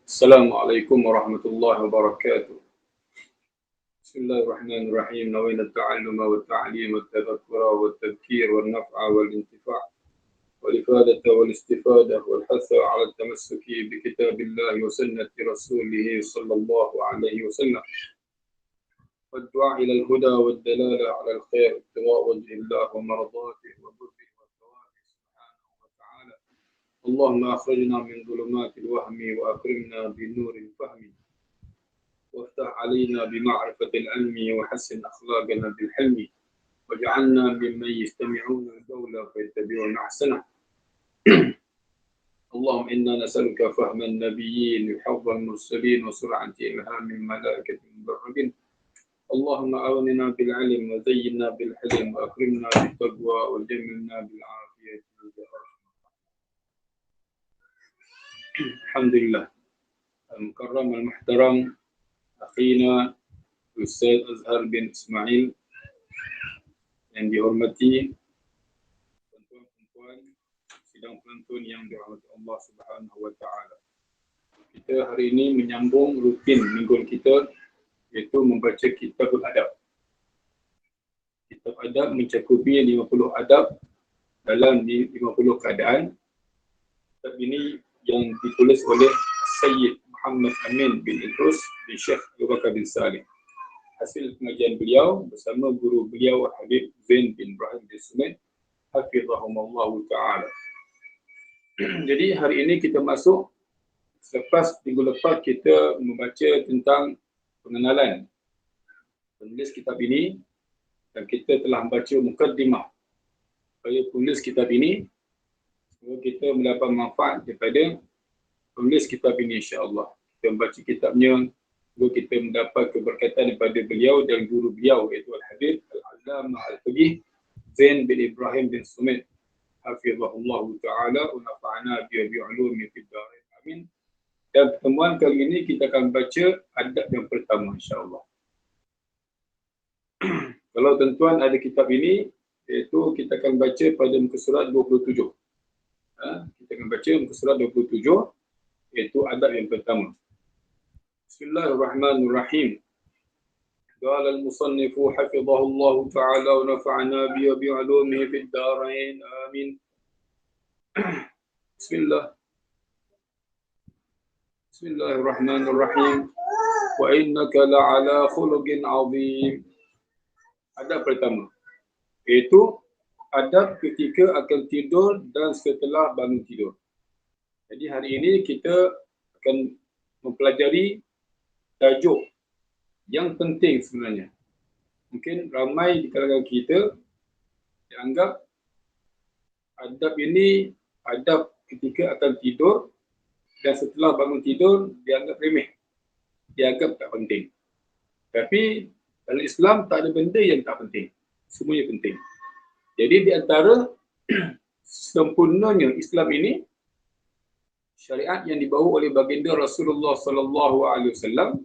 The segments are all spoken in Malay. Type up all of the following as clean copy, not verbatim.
السلام عليكم ورحمة الله وبركاته. بسم الله الرحمن الرحيم. نوينا التعلم والتعليم والتذكر والتذكير والنفع والانتفاع والإفادة والاستفادة والحث على التمسك بكتاب الله وسنة رسوله صلى الله عليه وسلم والدعاء إلى الهدى والدلالة على الخير ابتغاء وجه الله ومرضاته وبره والثواب سبحانه وتعالى. اللهم أخرجنا من ظلمات الوهم وأكرمنا بنور الفهم وافتح علينا بمعرفة العلم وحسن أخلاقنا بالحلم واجعلنا ممن يستمعون القول فيتبعون أحسنه. اللهم إنا نسألك فهم النبيين وحفظ المرسلين وسرعة إلهام الملائكة المبررين. اللهم أغننا بالعلم وزينا بالحلم وأكرمنا بالتقوى وجملنا بالعافية. الحمد لله. المكرم المحترم أخينا Ustaz Azhar bin Ismail yang dihormati tuan-tuan, sidang penonton yang dirahmati Allah Subhanahu wa taala. Kita hari ini menyambung rutin minggu kita, iaitu membaca Kitabul Adab. Kitab Adab mencakupi 50 adab dalam 50 keadaan. Kitab ini yang ditulis oleh Sayyid Muhammad Amin bin Idrus bin Syekh Abu Bakar bin Salih. Hasil pengajian beliau bersama guru beliau Habib Zain bin Ibrahim bin Sumaid hafizahumullah ta'ala. Jadi hari ini kita masuk, selepas minggu lepas kita membaca tentang pengenalan penulis kitab ini dan kita telah membaca mukaddimah supaya penulis kitab ini, supaya kita mendapat manfaat daripada penulis kitab ini, insya-Allah. Kita membaca kitabnya, lalu kita mendapat keberkatan daripada beliau dan guru beliau, iaitu Al-Habib Al-Allamah Al-Faqih Zain bin Ibrahim bin Sumaid hafizahullah ta'ala wa nafa'ana bi'ulumi fid dharain. Amin. Dan pertemuan kali ini kita akan baca adab yang pertama, insya-Allah. Kalau tuan-tuan ada kitab ini, iaitu kita akan baca pada muka surat 27. Kita akan baca muka surat 27, iaitu adab yang pertama. Bismillahirrahmanirrahim. Qala al-musannif hafizahullah ta'ala wa nafa'ana bi'ulumihi fid dharain. Amin. Bismillahirrahmanirrahim. Wa innaka la'ala khuluqin 'azim. Adab pertama, iaitu adab ketika akan tidur dan setelah bangun tidur. Jadi hari ini kita akan mempelajari tajuk yang penting sebenarnya. Mungkin ramai di kalangan kita dianggap adab ini adab ketika akan tidur dan setelah bangun tidur dianggap remeh, dianggap tak penting. Tapi dalam Islam tak ada benda yang tak penting. Semuanya penting. Jadi di antara sempurnanya Islam ini, syariat yang dibawa oleh baginda Rasulullah sallallahu alaihi wasallam.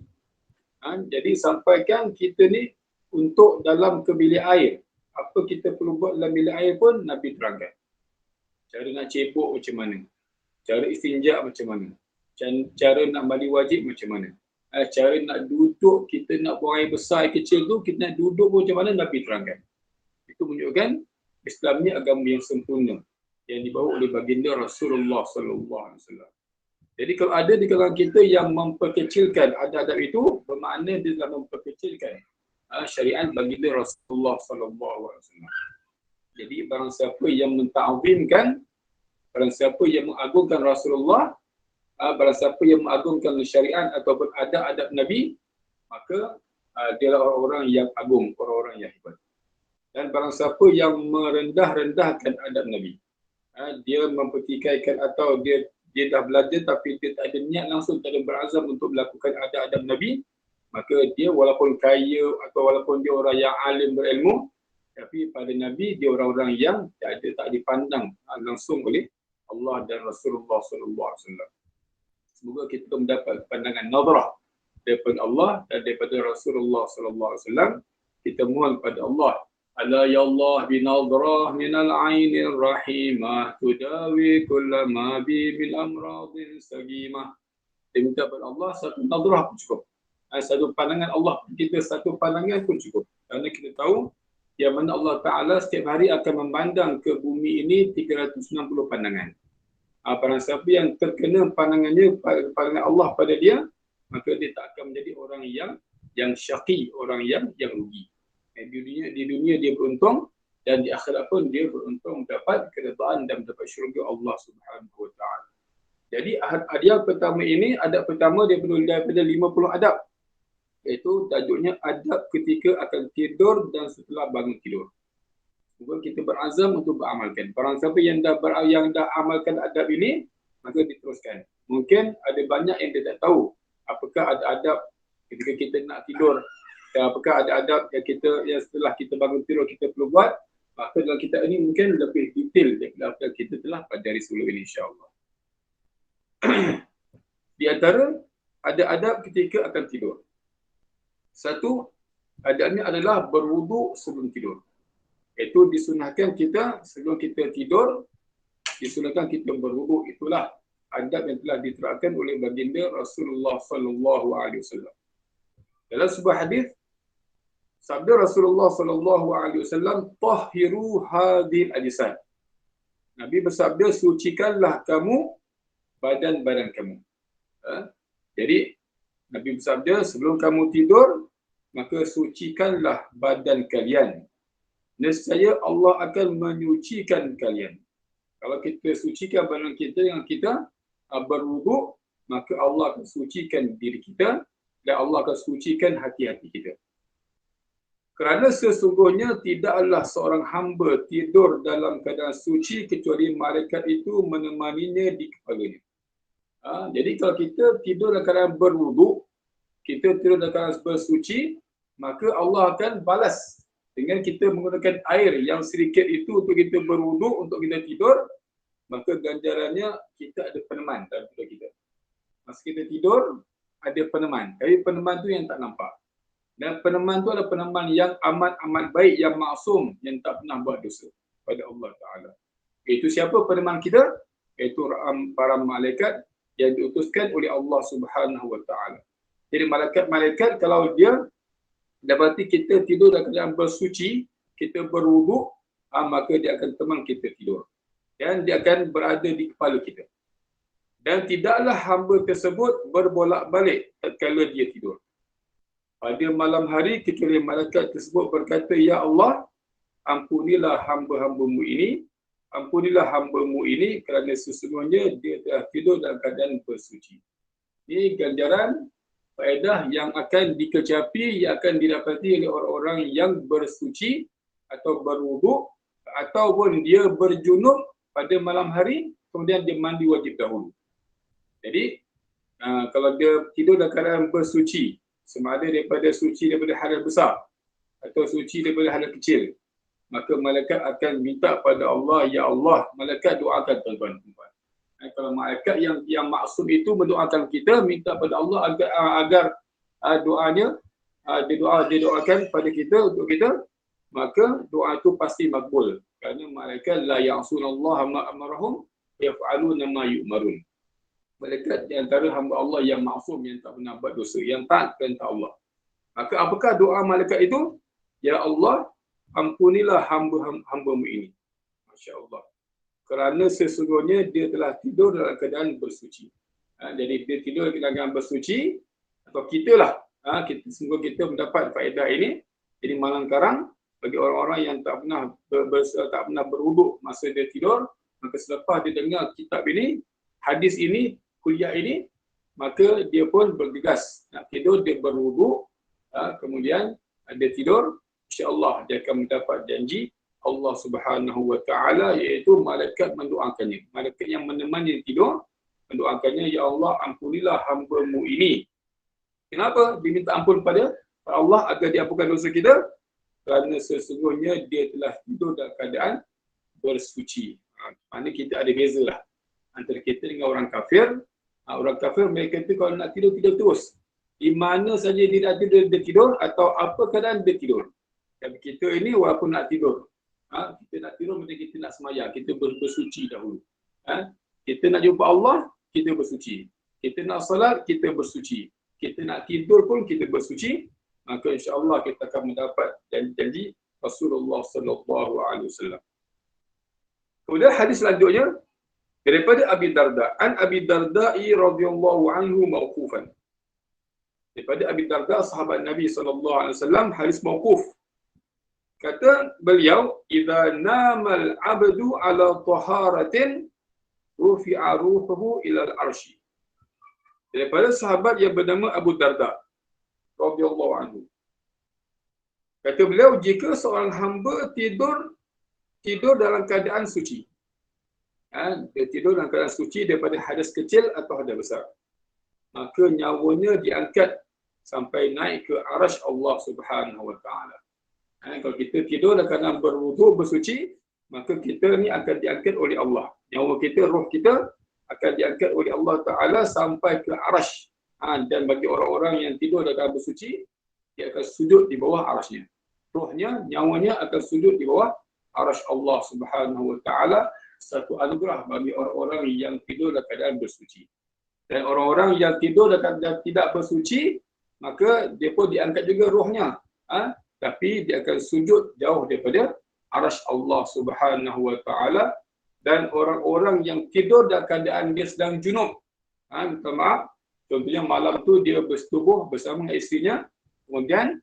Jadi sampaikan kita ni untuk dalam ke bilik air, apa kita perlu buat dalam bilik air pun Nabi terangkan. Cara nak cebok macam mana, cara istinja macam mana, cara nak mandi wajib macam mana, cara nak duduk, kita nak buang air besar, air kecil tu, kita nak duduk pun macam mana, Nabi terangkan. Itu menunjukkan Islam ni agama yang sempurna yang dibawa oleh baginda Rasulullah sallallahu alaihi wasallam. Jadi kalau ada di kalangan kita yang memperkecilkan adab-adab itu, bermakna dia telah memperkecilkan syariat baginda Rasulullah sallallahu alaihi wasallam. Jadi barang siapa yang menta'zimkan, barang siapa yang mengagungkan Rasulullah, barang siapa yang mengagungkan syariat ataupun adab-adab Nabi, maka dia adalah orang-orang yang agung, orang-orang yang hebat. Dan barang siapa yang merendah-rendahkan adab Nabi, dia mempertikaikan atau dia dah belajar tapi dia tak ada niat langsung, tak ada berazam untuk melakukan adab-adab Nabi, maka dia walaupun kaya atau walaupun dia orang yang alim berilmu, tapi pada Nabi dia orang-orang yang tak dipandang langsung oleh Allah dan Rasulullah sallallahu alaihi wasallam. Semoga kita mendapat pandangan nazarah daripada Allah dan daripada Rasulullah sallallahu alaihi wasallam. Kita mohon kepada Allah, ala ya Allah binadrah minal ainir rahimah tudawi kullama bi min amradin sagimah Dia minta kepada Allah satu nadrah pun cukup. Satu pandangan Allah kita, satu pandangan pun cukup. Kerana kita tahu yang mana Allah Ta'ala setiap hari akan memandang ke bumi ini 360 pandangan. Barang siapa yang terkena pandangannya, pandangan Allah pada dia, maka dia tak akan menjadi orang yang syaqi, orang yang rugi. Di dunia dia beruntung, dan di akhirat pun dia beruntung dapat keredaan dan dapat syurga Allah Subhanahu Wa Ta'ala. Jadi adab pertama ini, adab pertama daripada 50 adab. Iaitu tajuknya adab ketika akan tidur dan setelah bangun tidur. Semoga kita berazam untuk beramalkan. Barang siapa yang dah amalkan adab ini, maka diteruskan. Mungkin ada banyak yang dia tak tahu. Apakah ada adab ketika kita nak tidur, dan apakah ada adab yang setelah kita bangun tidur kita perlu buat. Maka dalam kitab ini mungkin lebih detail daripada kita telah pelajari sebelum ini, insya-Allah. Di antara ada adab ketika akan tidur. Satu, adabnya adalah berwuduk sebelum tidur. Itu disunahkan kita sebelum kita tidur, disunahkan kita berwuduk. Itulah adab yang telah diterapkan oleh baginda Rasulullah sallallahu alaihi wasallam. Dalam sebuah hadis, sabda Rasulullah sallallahu alaihi wasallam, "Tahhiru hadhil ajsad." Nabi bersabda, sucikanlah kamu badan-badan kamu. Jadi Nabi bersabda, sebelum kamu tidur, maka sucikanlah badan kalian. Nescaya Allah akan menyucikan kalian. Kalau kita sucikan badan kita yang kita berwuduk, maka Allah akan sucikan diri kita dan Allah akan sucikan hati-hati kita. Kerana sesungguhnya tidaklah seorang hamba tidur dalam keadaan suci kecuali malaikat itu menemaninya di kepalanya. Jadi kalau kita tidur dalam keadaan berwuduk, kita tidur dalam keadaan bersuci, maka Allah akan balas dengan kita menggunakan air yang sedikit itu untuk kita berwuduk, untuk kita tidur, maka ganjarannya kita ada peneman dalam tidur kita. Masa kita tidur, ada peneman. Tapi peneman tu yang tak nampak. Dan peneman tu adalah peneman yang amat baik, yang maksum, yang tak pernah buat dosa pada Allah Ta'ala. Itu siapa peneman kita? Itu para malaikat yang diutuskan oleh Allah Subhanahu Wa Ta'ala. Jadi malaikat kalau dia dapati kita tidur dalam keadaan bersuci, kita berwuduk, maka dia akan teman kita tidur. Dan dia akan berada di kepala kita. Dan tidaklah hamba tersebut berbolak-balik tatkala dia tidur. Pada malam hari kecuali malaikat tersebut berkata, "Ya Allah, ampunilah hamba-hambamu ini, ampunilah hamba-mu ini kerana sesungguhnya dia telah tidur dalam keadaan bersuci." Ini ganjaran faedah yang akan dikecapi, yang akan didapati oleh orang-orang yang bersuci atau berwuduk, ataupun dia berjunub pada malam hari, kemudian dia mandi wajib dahulu. Jadi, kalau dia tidur dalam keadaan bersuci, sama ada daripada suci daripada hal besar atau suci daripada hal kecil, maka malaikat akan minta pada Allah, "Ya Allah," malaikat doakan tuan-tuan. Kalau malaikat yang maksum itu mendoakan kita, minta pada Allah agar doanya didoakan pada kita, untuk kita, maka doa itu pasti makbul. Kerana malaikat la ya'sunallaha ma amarahum yaf'aluna ma yu'marun. Malaikat di antara hamba Allah yang maksum, yang tak pernah buat dosa, yang taat perintah Allah. Maka apakah doa malaikat itu? "Ya Allah, ampunilah hamba-hambamu ini." Masya Allah. Kerana sesungguhnya dia telah tidur dalam keadaan bersuci. Jadi dia tidur dalam keadaan bersuci, atau kitalah, semoga kita mendapat faedah ini. Jadi malang karang bagi orang-orang yang tak pernah berwuduk masa dia tidur, maka selepas dia dengar kitab ini, hadis ini, kuliah ini, maka dia pun bergegas nak tidur, dia berwuduk, kemudian dia tidur, insya-Allah dia akan mendapat janji Allah Subhanahu Wa Ta'ala, iaitu malaikat mendoakannya. Malaikat yang menemani tidur mendoakannya, "Ya Allah, ampunilah hamba-Mu ini." Kenapa diminta ampun pada Allah agar diampunkan dosa kita? Kerana sesungguhnya dia telah tidur dalam keadaan bersuci. Maknanya kita ada beza lah antara kita dengan orang kafir. Orang kafir mereka itu kalau nak tidur, tidur terus. Di mana saja dia nak tidur, dia tidur, atau apa keadaan dia tidur. Tapi kita ini walaupun nak tidur, kita nak tidur macam kita nak semayang, kita bersuci dahulu. Kita nak jumpa Allah, kita bersuci. Kita nak salat, kita bersuci. Kita nak tidur pun kita bersuci. Maka insya-Allah kita akan mendapat janji Rasulullah sallallahu alaihi wasallam. Kemudian hadis selanjutnya daripada Abi Darda, an Abi Darda radhiyallahu anhu mauqufan. Daripada Abi Darda sahabat Nabi sallallahu alaihi wasallam, hadis mauquf. Kata beliau, "Idza namal 'abdu 'ala taharatin rufi'a ruhuhu ila al-'arsy." Daripada sahabat yang bernama Abu Darda radhiyallahu anhu. Kata beliau, jika seorang hamba tidur dalam keadaan suci. Dia tidur dalam keadaan suci daripada hadas kecil atau hadas besar. Maka nyawanya diangkat sampai naik ke arasy Allah Subhanahu wa taala. Kalau kita tidur dalam keadaan berwudu, bersuci, maka kita ni akan diangkat oleh Allah. Nyawa kita, roh kita akan diangkat oleh Allah Taala sampai ke arasy. Dan bagi orang-orang yang tidur dalam keadaan bersuci, dia akan sujud di bawah arasy-Nya. Rohnya, nyawanya akan sujud di bawah arasy Allah Subhanahu wa taala. Satu anugerah bagi orang-orang yang tidur dalam keadaan bersuci. Dan orang-orang yang tidur dalam keadaan tidak bersuci, maka dia pun diangkat juga rohnya. Tapi dia akan sujud jauh daripada arasy Allah Subhanahu wa taala. Dan orang-orang yang tidur dalam keadaan dia sedang junub. Minta maaf, contohnya malam tu dia bersetubuh bersama isterinya, kemudian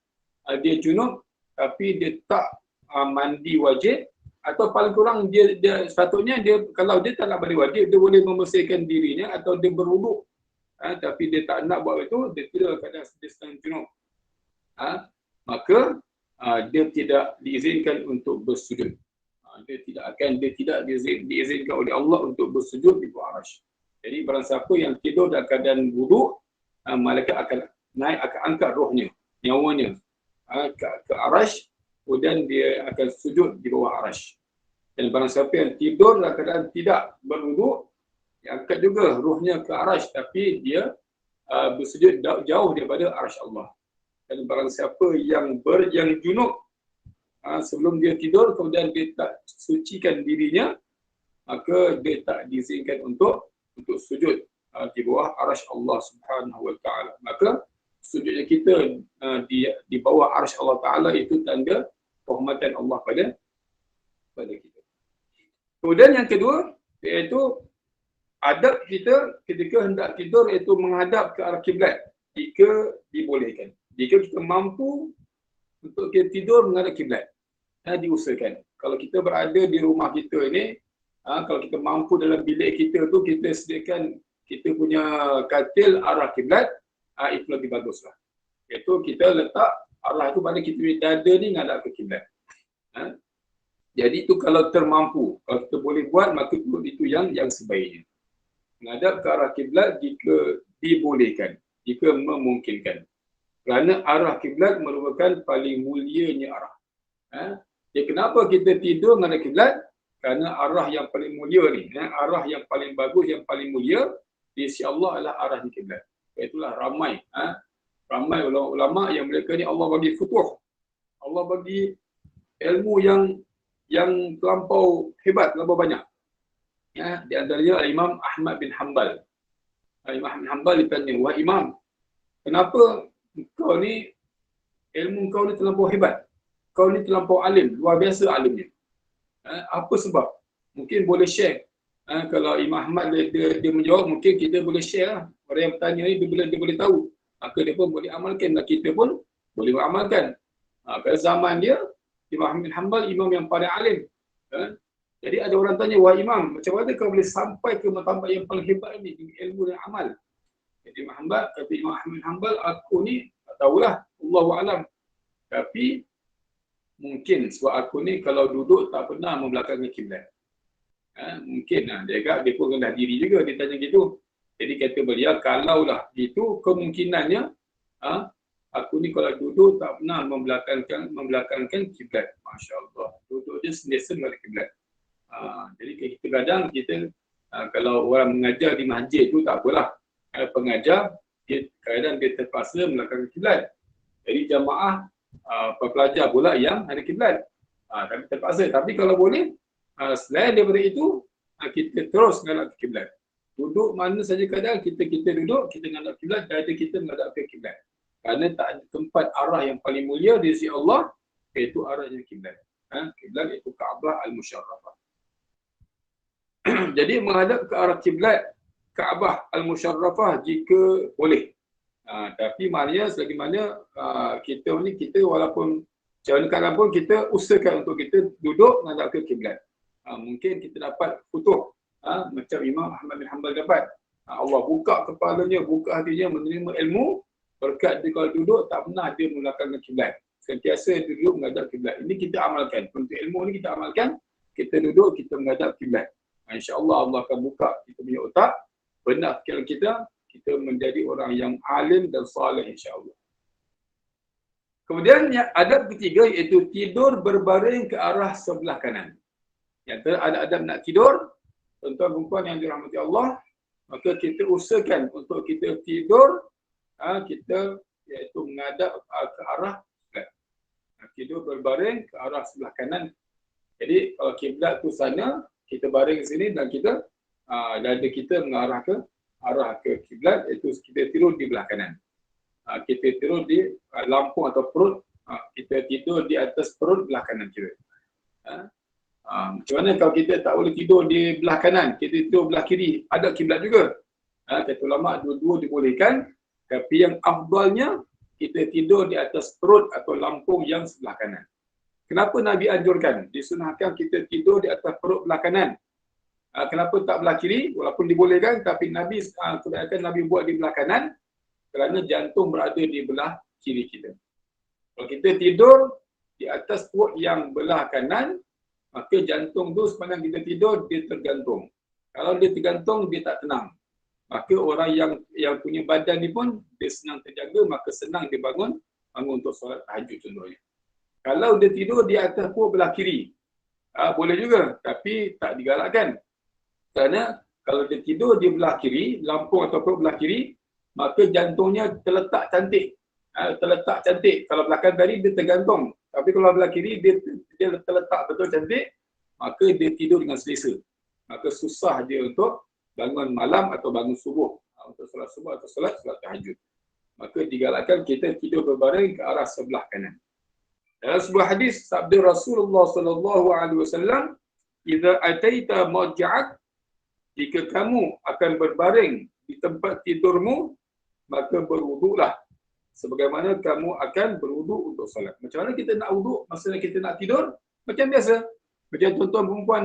dia junub tapi dia tak mandi wajib, atau paling kurang dia sepatutnya dia, kalau dia tak nak mandi wajib, dia boleh membersihkan dirinya atau dia berwuduk. Tapi dia tak nak buat itu, dia tidur dalam keadaan dia sedang junub. Maka dia tidak diizinkan untuk bersujud. Dia tidak diizinkan oleh Allah untuk bersujud di bawah arasy. Jadi barang siapa yang tidur dalam keadaan wuduk, malaikat akan angkat rohnya, nyawanya ke arasy, kemudian dia akan sujud di bawah arasy. Dan barang siapa yang tidur dalam keadaan tidak berwuduk, dia angkat juga rohnya ke arasy, tapi dia bersujud jauh daripada arasy Allah. Dan barang siapa yang junub, sebelum dia tidur, kemudian dia tak sucikan dirinya, maka dia tak diizinkan untuk sujud di bawah arasy Allah Subhanahu wa taala. Maka sujudnya kita di bawah arasy Allah taala itu tanda kehormatan Allah pada kita. Kemudian yang kedua, iaitu adab kita ketika hendak tidur, iaitu menghadap ke arah kiblat jika dibolehkan. Jika kita mampu untuk kita tidur menghadap kiblat, diusahakan. Kalau kita berada di rumah kita ini, kalau kita mampu dalam bilik kita tu, kita sediakan kita punya katil arah kiblat, itu lebih baguslah. Iaitu kita letak arah itu pada kita punya dada ni ngadap ke kiblat. Jadi itu kalau termampu, kalau kita boleh buat, maka itu yang sebaiknya. Menghadap ke arah kiblat jika dibolehkan, jika memungkinkan. Kerana arah kiblat merupakan paling mulianya arah. Jadi kenapa kita tidur menghadap kiblat? Kerana arah yang paling mulia ni, arah yang paling bagus, yang paling mulia di sisi Allah adalah arah di kiblat. Itulah ramai ulama yang mereka ni Allah bagi futuh. Allah bagi ilmu yang terlampau hebat, terlampau banyak. Di antaranya Imam Ahmad bin Hanbal. Imam Ahmad bin Hanbal ditanya, "Wahai Imam, kenapa kau ni, ilmu kau ni terlampau hebat? Kau ni terlampau alim, luar biasa alimnya. Apa sebab?" Mungkin boleh share. Kalau Imam Ahmad dia menjawab, mungkin kita boleh share lah. Orang yang bertanya ni dia boleh tahu, maka dia pun boleh amalkan, dan kita pun boleh beramalkan. Pada zaman dia, Imam Ahmad bin Hanbal imam yang paling alim. Jadi ada orang tanya, "Wahai Imam, macam mana kau boleh sampai ke martabat yang paling hebat ni dengan ilmu dan amal?" Jadi Imam Ahmad bin Hanbal, "Aku ni tak tahulah, Allahu a'lam. Tapi mungkin sebab aku ni kalau duduk tak pernah membelakangi kiblat." Mungkin dia pun rendah diri juga dia tanya gitu. Jadi kata beliau, kalaulah gitu kemungkinannya, aku ni kalau duduk tak pernah membelakangkan kiblat. Masya-Allah. Duduk je sentiasa menghadap kiblat. Jadi kita kadang kalau orang mengajar di masjid tu tak apalah. Pengajar kadang dia terpaksa membelakangkan kiblat. Jadi jamaah pelajar pula yang ada kiblat. Tapi terpaksa. Tapi kalau boleh, selain daripada itu, kita terus menghadap kiblat. Duduk mana saja keadaan, kita duduk, kita menghadap kiblat, dada kita menghadap ke kiblat. Kerana tak ada tempat arah yang paling mulia di sisi Allah, iaitu arahnya kiblat. Kiblat iaitu Kaabah Al-Musharrafah. Jadi menghadap ke arah kiblat Kaabah Al-Musharrafah jika boleh. Tapi maknanya selagi mana kita walaupun macam mana pun kita usahakan untuk kita duduk menghadap ke kiblat. Mungkin kita dapat futuh macam Imam Ahmad bin Hanbal dapat. Allah buka kepalanya, buka hatinya menerima ilmu berkat dia kalau duduk tak pernah dia membelakangkan kiblat. Sentiasa duduk menghadap kiblat. Ini kita amalkan. Untuk ilmu ni kita amalkan, kita duduk, kita menghadap kiblat. InsyaAllah Allah akan buka kita punya otak, benar fikiran kita menjadi orang yang alim dan saleh insyaAllah. Kemudian yang adab ketiga iaitu tidur berbaring ke arah sebelah kanan. Yang ada adab nak tidur, tuan-tuan perempuan yang dirahmati Allah, maka kita usahakan untuk kita tidur, kita iaitu menghadap ke arah tidur berbaring ke arah sebelah kanan. Jadi kalau kiblat tu sana, kita baring sini dan kita dada kita mengarah ke arah ke kiblat, iaitu kita tidur di belah kanan. Kita tidur di lampung atau perut, kita tidur di atas perut belah kanan kita. Macam mana kalau kita tak boleh tidur di belah kanan, kita tidur belah kiri, ada kiblat juga. Kata ulama dua-dua dibolehkan, tapi yang afdalnya kita tidur di atas perut atau lampung yang sebelah kanan. Kenapa Nabi anjurkan? Disunahkan kita tidur di atas perut belah kanan. Kenapa tak belah kiri? Walaupun dibolehkan, tapi kebanyakan Nabi buat di belah kanan kerana jantung berada di belah kiri kita. Kalau kita tidur di atas perut yang belah kanan, maka jantung tu sepanjang kita tidur, dia tergantung. Kalau dia tergantung, dia tak tenang. Maka orang yang punya badan ni pun, dia senang terjaga, maka senang dia bangun untuk solat tahajud contohnya. Kalau dia tidur di atas perut belah kiri, boleh juga, tapi tak digalakkan. Kerana kalau dia tidur di belah kiri, lampung atau perut belah kiri, maka jantungnya terletak cantik. Kalau belakang tadi dia tergantung. Tapi kalau belah kiri dia terletak betul cantik, maka dia tidur dengan selesa. Maka susah dia untuk bangun malam atau bangun subuh. Untuk solat subuh atau solat tahajud. Maka digalakkan kita tidur berbaring ke arah sebelah kanan. Dalam sebuah hadis sabda Rasulullah sallallahu alaihi wasallam, "Idza ataita madja'ak," jika kamu akan berbaring di tempat tidurmu, maka berwuduklah sebagaimana kamu akan berwuduk untuk solat. Macam mana kita nak wuduk masa kita nak tidur? Macam biasa. Macam tuan-tuan perempuan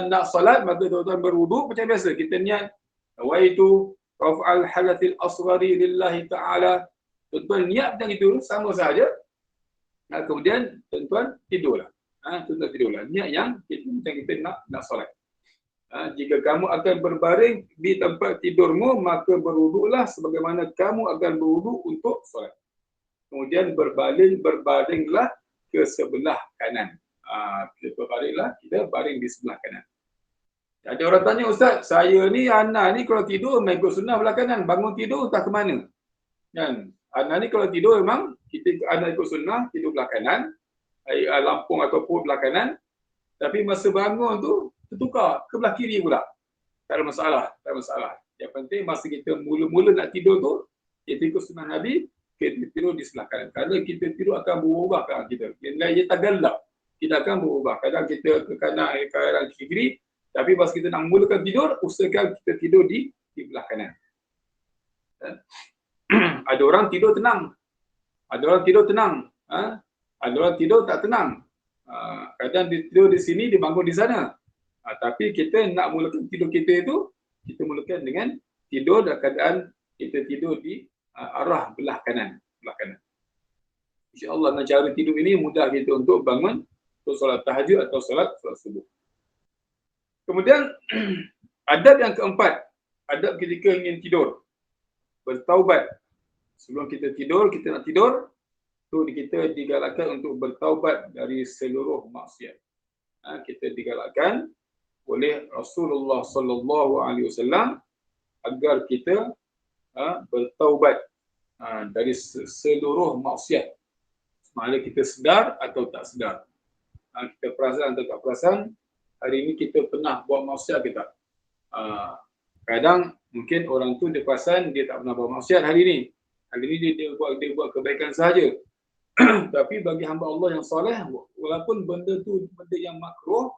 nak solat, maka tuan-tuan berwuduk macam biasa. Kita niat nawaitu raf'al halathil asghari lillahi ta'ala. Tuan-tuan niat macam itu sama saja. Kemudian tuan-tuan tidurlah. Tuan-tuan tidurlah. Niat yang macam kita nak solat. Jika kamu akan berbaring di tempat tidurmu, maka berwuduklah sebagaimana kamu akan berwuduk untuk solat. Kemudian berbaringlah ke sebelah kanan. Kita baring di sebelah kanan. Ada orang tanya, "Ustaz, saya ni, Ana ni kalau tidur mengikut sunnah belah kanan, bangun tidur entah ke mana?" Kan? Ana ni kalau tidur memang Ana ikut sunnah, tidur belah kanan, lampung atau perut belah kanan. Tapi masa bangun tu tertukar ke belah kiri pula. Tak ada masalah. Yang penting masa kita mula-mula nak tidur tu, kita ikut sunnah Nabi, kita tidur di sebelah kanan. Kerana kita tidur akan berubah kadang kita. Dia tak galak. Kita akan berubah. Kadang kita ke kanan, kadang ke kiri. Tapi masa kita nak mulakan tidur, usahakan kita tidur di belah kanan. Ada orang tidur tenang. Ada orang tidur tenang. Ada orang tidur tak tenang. Kadang dia tidur di sini, dia bangun di sana. Tapi kita nak mulakan tidur kita itu, kita mulakan dengan tidur dalam keadaan kita tidur di arah belah kanan. InsyaAllah dengan cara tidur ini mudah kita untuk bangun untuk solat tahajud atau solat subuh. Kemudian adab yang keempat, adab ketika ingin tidur, bertaubat. Sebelum kita tidur, kita nak tidur, tu kita digalakkan untuk bertaubat dari seluruh maksiat. Kita digalakkan oleh Rasulullah sallallahu alaihi wasallam agar kita bertaubat dari seluruh maksiat. Sama kita sedar atau tak sedar. Kita perasan atau tak perasan, hari ini kita pernah buat maksiat ke tak? Kadang mungkin orang tu dia perasan dia tak pernah buat maksiat hari ni. Hari ni dia buat kebaikan sahaja. Tapi bagi hamba Allah yang soleh, walaupun benda tu benda yang makruh,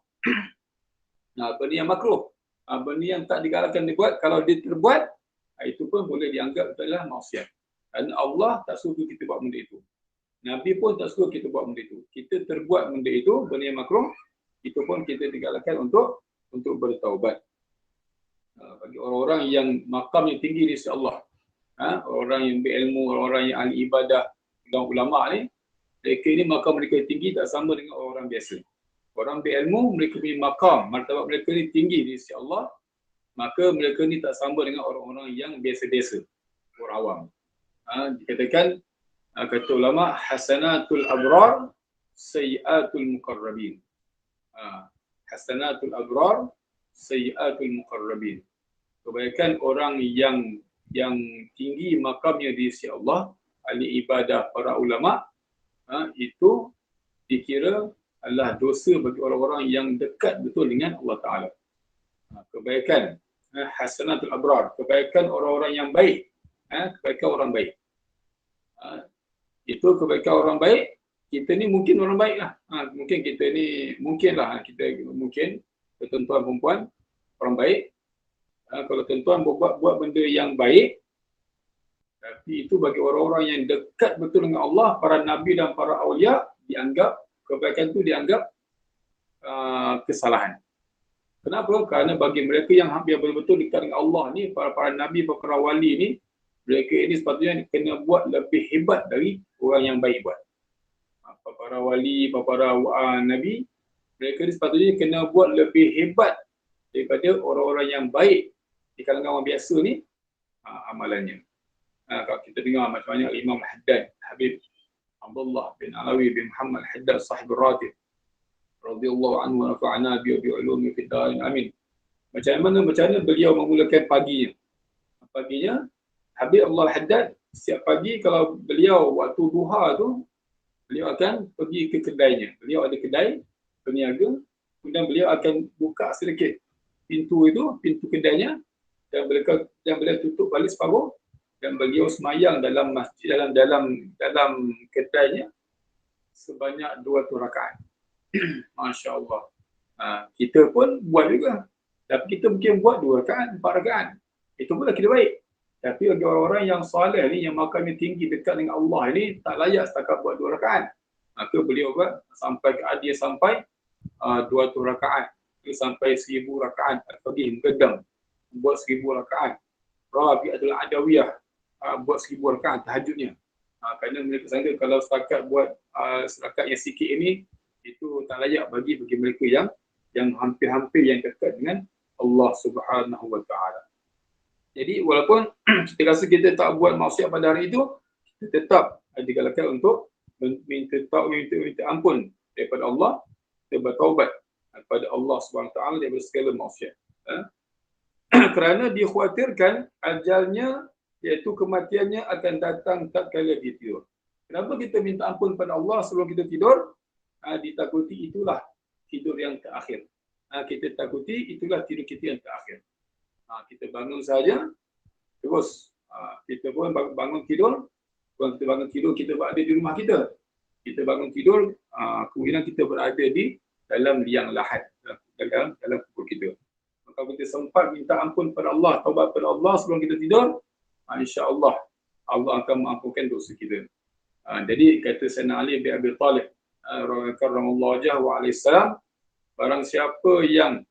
benda yang makruh, benda yang tak digalakkan dibuat, kalau dia terbuat, itu pun boleh dianggap adalah maksiat. Kerana Allah tak suruh kita buat benda itu. Nabi pun tak suruh kita buat benda itu. Kita terbuat benda itu, benda yang makruh, itu pun kita digalakkan untuk bertaubat. Bagi orang-orang yang makamnya tinggi di sisi Allah, orang yang berilmu, orang yang ahli ibadah, dan ulama ni, mereka ni makam mereka tinggi tak sama dengan orang biasa. Orang berilmu, mereka punya makam, martabat mereka ni tinggi di sisi Allah, maka mereka ni tak sama dengan orang-orang yang biasa-biasa, orang awam. Dikatakan, kata ulama, hasanatul abrar, sayyiatul muqarrabin. Hasanatul abrar, sayyiatul muqarrabin. Kebaikan orang yang tinggi makamnya di sisi Allah, ahli ibadah, para ulama, itu dikira adalah dosa bagi orang-orang yang dekat betul dengan Allah Ta'ala. Kebaikan, hasanatul abrar, kebaikan orang-orang yang baik, kebaikan orang baik. Itu kebaikan orang baik, kita ni mungkin orang baik lah. Mungkin kita ni, mungkin tuan-tuan perempuan, orang baik. Kalau tuan-tuan buat benda yang baik, tapi itu bagi orang-orang yang dekat betul dengan Allah, para nabi dan para awliya, dianggap, kebaikan itu dianggap kesalahan. Kenapa? Kerana bagi mereka yang hampir betul-betul dekat dengan Allah ni, para nabi, para wali ni, mereka ini sepatutnya kena buat lebih hebat dari orang yang baik buat. Para wali, para nabi, mereka ni sepatutnya kena buat lebih hebat daripada orang-orang yang baik di kalangan orang biasa ni amalannya. Kalau kita dengar macam mana Imam Haddad, Habib Abdullah bin Alawi bin Muhammad Haddad sahib Ratib radhiyallahu anhu wa nafa'ana bi ulumi fid darin amin. Macam mana beliau memulakan paginya Habib Abdullah Haddad setiap pagi kalau beliau waktu duha tu beliau akan pergi ke kedainya. Beliau ada kedai peniaga, kemudian beliau akan buka sedikit pintu kedainya dan beliau tutup balik separuh dan beliau semayang dalam masjid dalam kedainya sebanyak 2 rakaat. Masya Allah. Kita pun buat juga. Tapi kita mungkin buat 2 rakaat, 4 rakaat. Itu pun kira baik. Tapi bagi orang-orang yang soleh ni, yang makamnya tinggi dekat dengan Allah ni, tak layak setakat buat 2 rakaat. Maka beliau buat sampai dia sampai 200 rakaat. Dia sampai 1000 rakaat. Pergi mengedam. Buat 1000 rakaat. Rabi'atul Adawiyah. Buat 1000 rakaat tahajudnya. Kerana mereka sangka kalau setakat buat rakaat yang sikit ini, itu tak layak bagi mereka yang hampir-hampir yang dekat dengan Allah Subhanahu wa Ta'ala. Jadi walaupun kita rasa kita tak buat maksiat pada hari itu, kita tetap digalakkan untuk minta ampun daripada Allah, kita bertaubat kepada Allah Subhanahu wa Ta'ala daripada segala maksiat. Kerana dikhawatirkan ajalnya, iaitu kematiannya akan datang tatkala dia tidur. Kenapa kita minta ampun pada Allah sebelum kita tidur? Ditakuti itulah tidur yang terakhir. Kita takuti itulah tidur kita yang terakhir. Kita bangun saja, terus kita pun bangun tidur. Kalau kita bangun tidur, kita berada di rumah kita. Kita bangun tidur, kemungkinan kita berada di dalam liang lahat, dalam kubur kita. Maka kita sempat minta ampun pada Allah, taubat pada Allah sebelum kita tidur, insya-Allah Allah akan mengampunkan dosa kita. Jadi kata Sayyidina Ali bin Abi Talib karramallahu wajhahu alaihi salam, barang siapa yang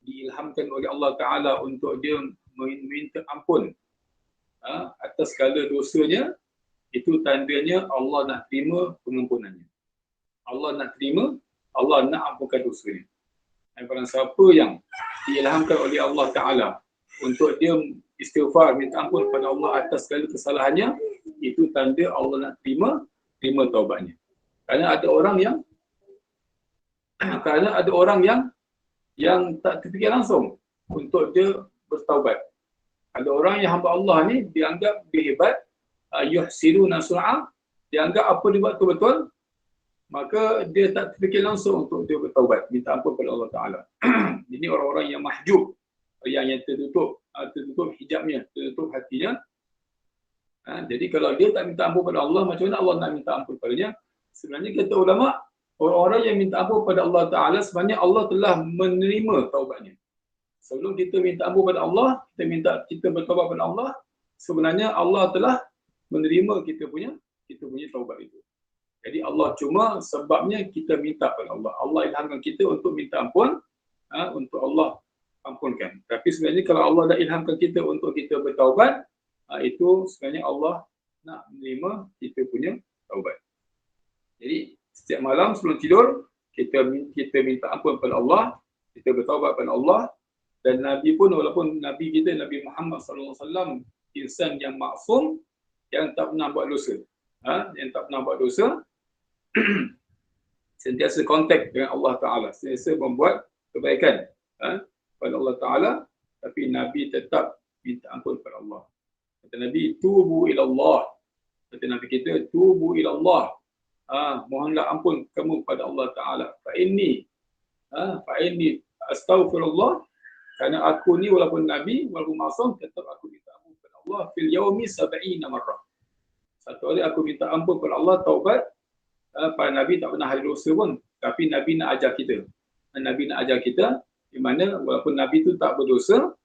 diilhamkan oleh Allah Ta'ala untuk dia meminta ampun atas segala dosanya, itu tandanya Allah nak terima pengampunannya. Allah nak terima, Allah nak ampunkan dosanya. Dan barang siapa yang diilhamkan oleh Allah Ta'ala untuk dia istighfar, minta ampun kepada Allah atas segala kesalahannya, itu tanda Allah nak terima taubatnya. Kerana ada orang yang tak terfikir langsung untuk dia bertaubat. Ada orang yang hamba Allah ni dianggap dia hebat, yuhsinuna sun'a, dianggap apa dia buat betul, maka dia tak terfikir langsung untuk dia bertaubat, minta ampun kepada Allah Ta'ala. Ini orang-orang yang mahjub, yang tertutup, tertutup hijabnya, tertutup hatinya. Jadi kalau dia tak minta ampun pada Allah, macam mana Allah nak minta ampun padanya? Sebenarnya kata ulama, orang-orang yang minta ampun pada Allah Ta'ala, sebenarnya Allah telah menerima taubatnya. Sebelum kita minta ampun pada Allah, kita bertaubat pada Allah, sebenarnya Allah telah menerima kita punya taubat itu. Jadi Allah cuma sebabnya kita minta pada Allah. Allah ilhamkan kita untuk minta ampun, untuk Allah ampunkan. Tapi sebenarnya kalau Allah dah ilhamkan kita untuk kita bertaubat, itu sebenarnya Allah nak menerima kita punya taubat. Jadi setiap malam sebelum tidur, kita minta ampun pada Allah, kita bertaubat pada Allah. Dan Nabi pun, walaupun Nabi kita, Nabi Muhammad SAW, insan yang maksum, yang tak pernah buat dosa. Sentiasa kontak dengan Allah Ta'ala, sentiasa membuat kebaikan pada Allah Ta'ala, tapi Nabi tetap minta ampun pada Allah. Kata Nabi, tubu ilallah. Kata Nabi kita, tubu ilallah. Mohonlah ampun kamu pada Allah Ta'ala. Fa'inni astaghfirullah. Kerana aku ni walaupun Nabi, walaupun maksum, tetap aku minta ampun pada Allah. Fil yaumi sab'ina marrah. Satu hari aku minta ampun pada Allah, taubat. Para Nabi tak pernah ada dosa pun. Tapi Nabi nak ajar kita. Nabi nak ajar kita, di mana walaupun Nabi tu tak berdosa,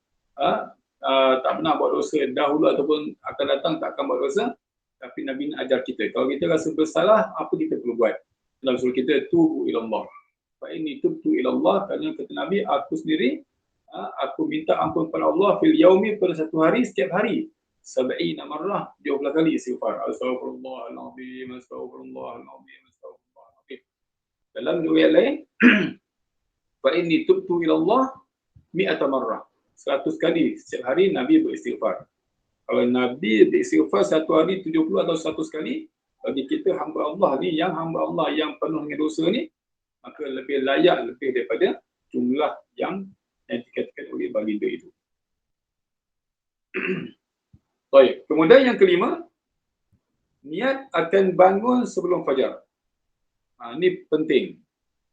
tak pernah buat dosa dahulu ataupun akan datang tak akan buat dosa, tapi Nabi nak ajar kita. Kalau kita rasa bersalah, apa kita perlu buat? Dalam surah kita, tubu ilallah. Fa'inni tubtu ilallah. Kerana kata Nabi, aku sendiri, aku minta ampun pada Allah fil yaumi, pada satu hari, setiap hari. Sab'ina marrah, 12 kali istighfar. Astaghfirullahaladzim, astaghfirullahaladzim, astaghfirullahaladzim. Dalam riwayat lain, fa'inni tubtu ilallah mi'ata marrah. 100 kali setiap hari Nabi beristighfar. Kalau Nabi beristighfar satu hari 70 atau 100 kali, bagi kita hamba Allah ni, hamba Allah yang penuh dengan dosa ni, maka lebih layak, lebih daripada jumlah yang dikatakan oleh baginda itu. Baik, kemudian yang kelima, niat akan bangun sebelum fajar. Ini penting.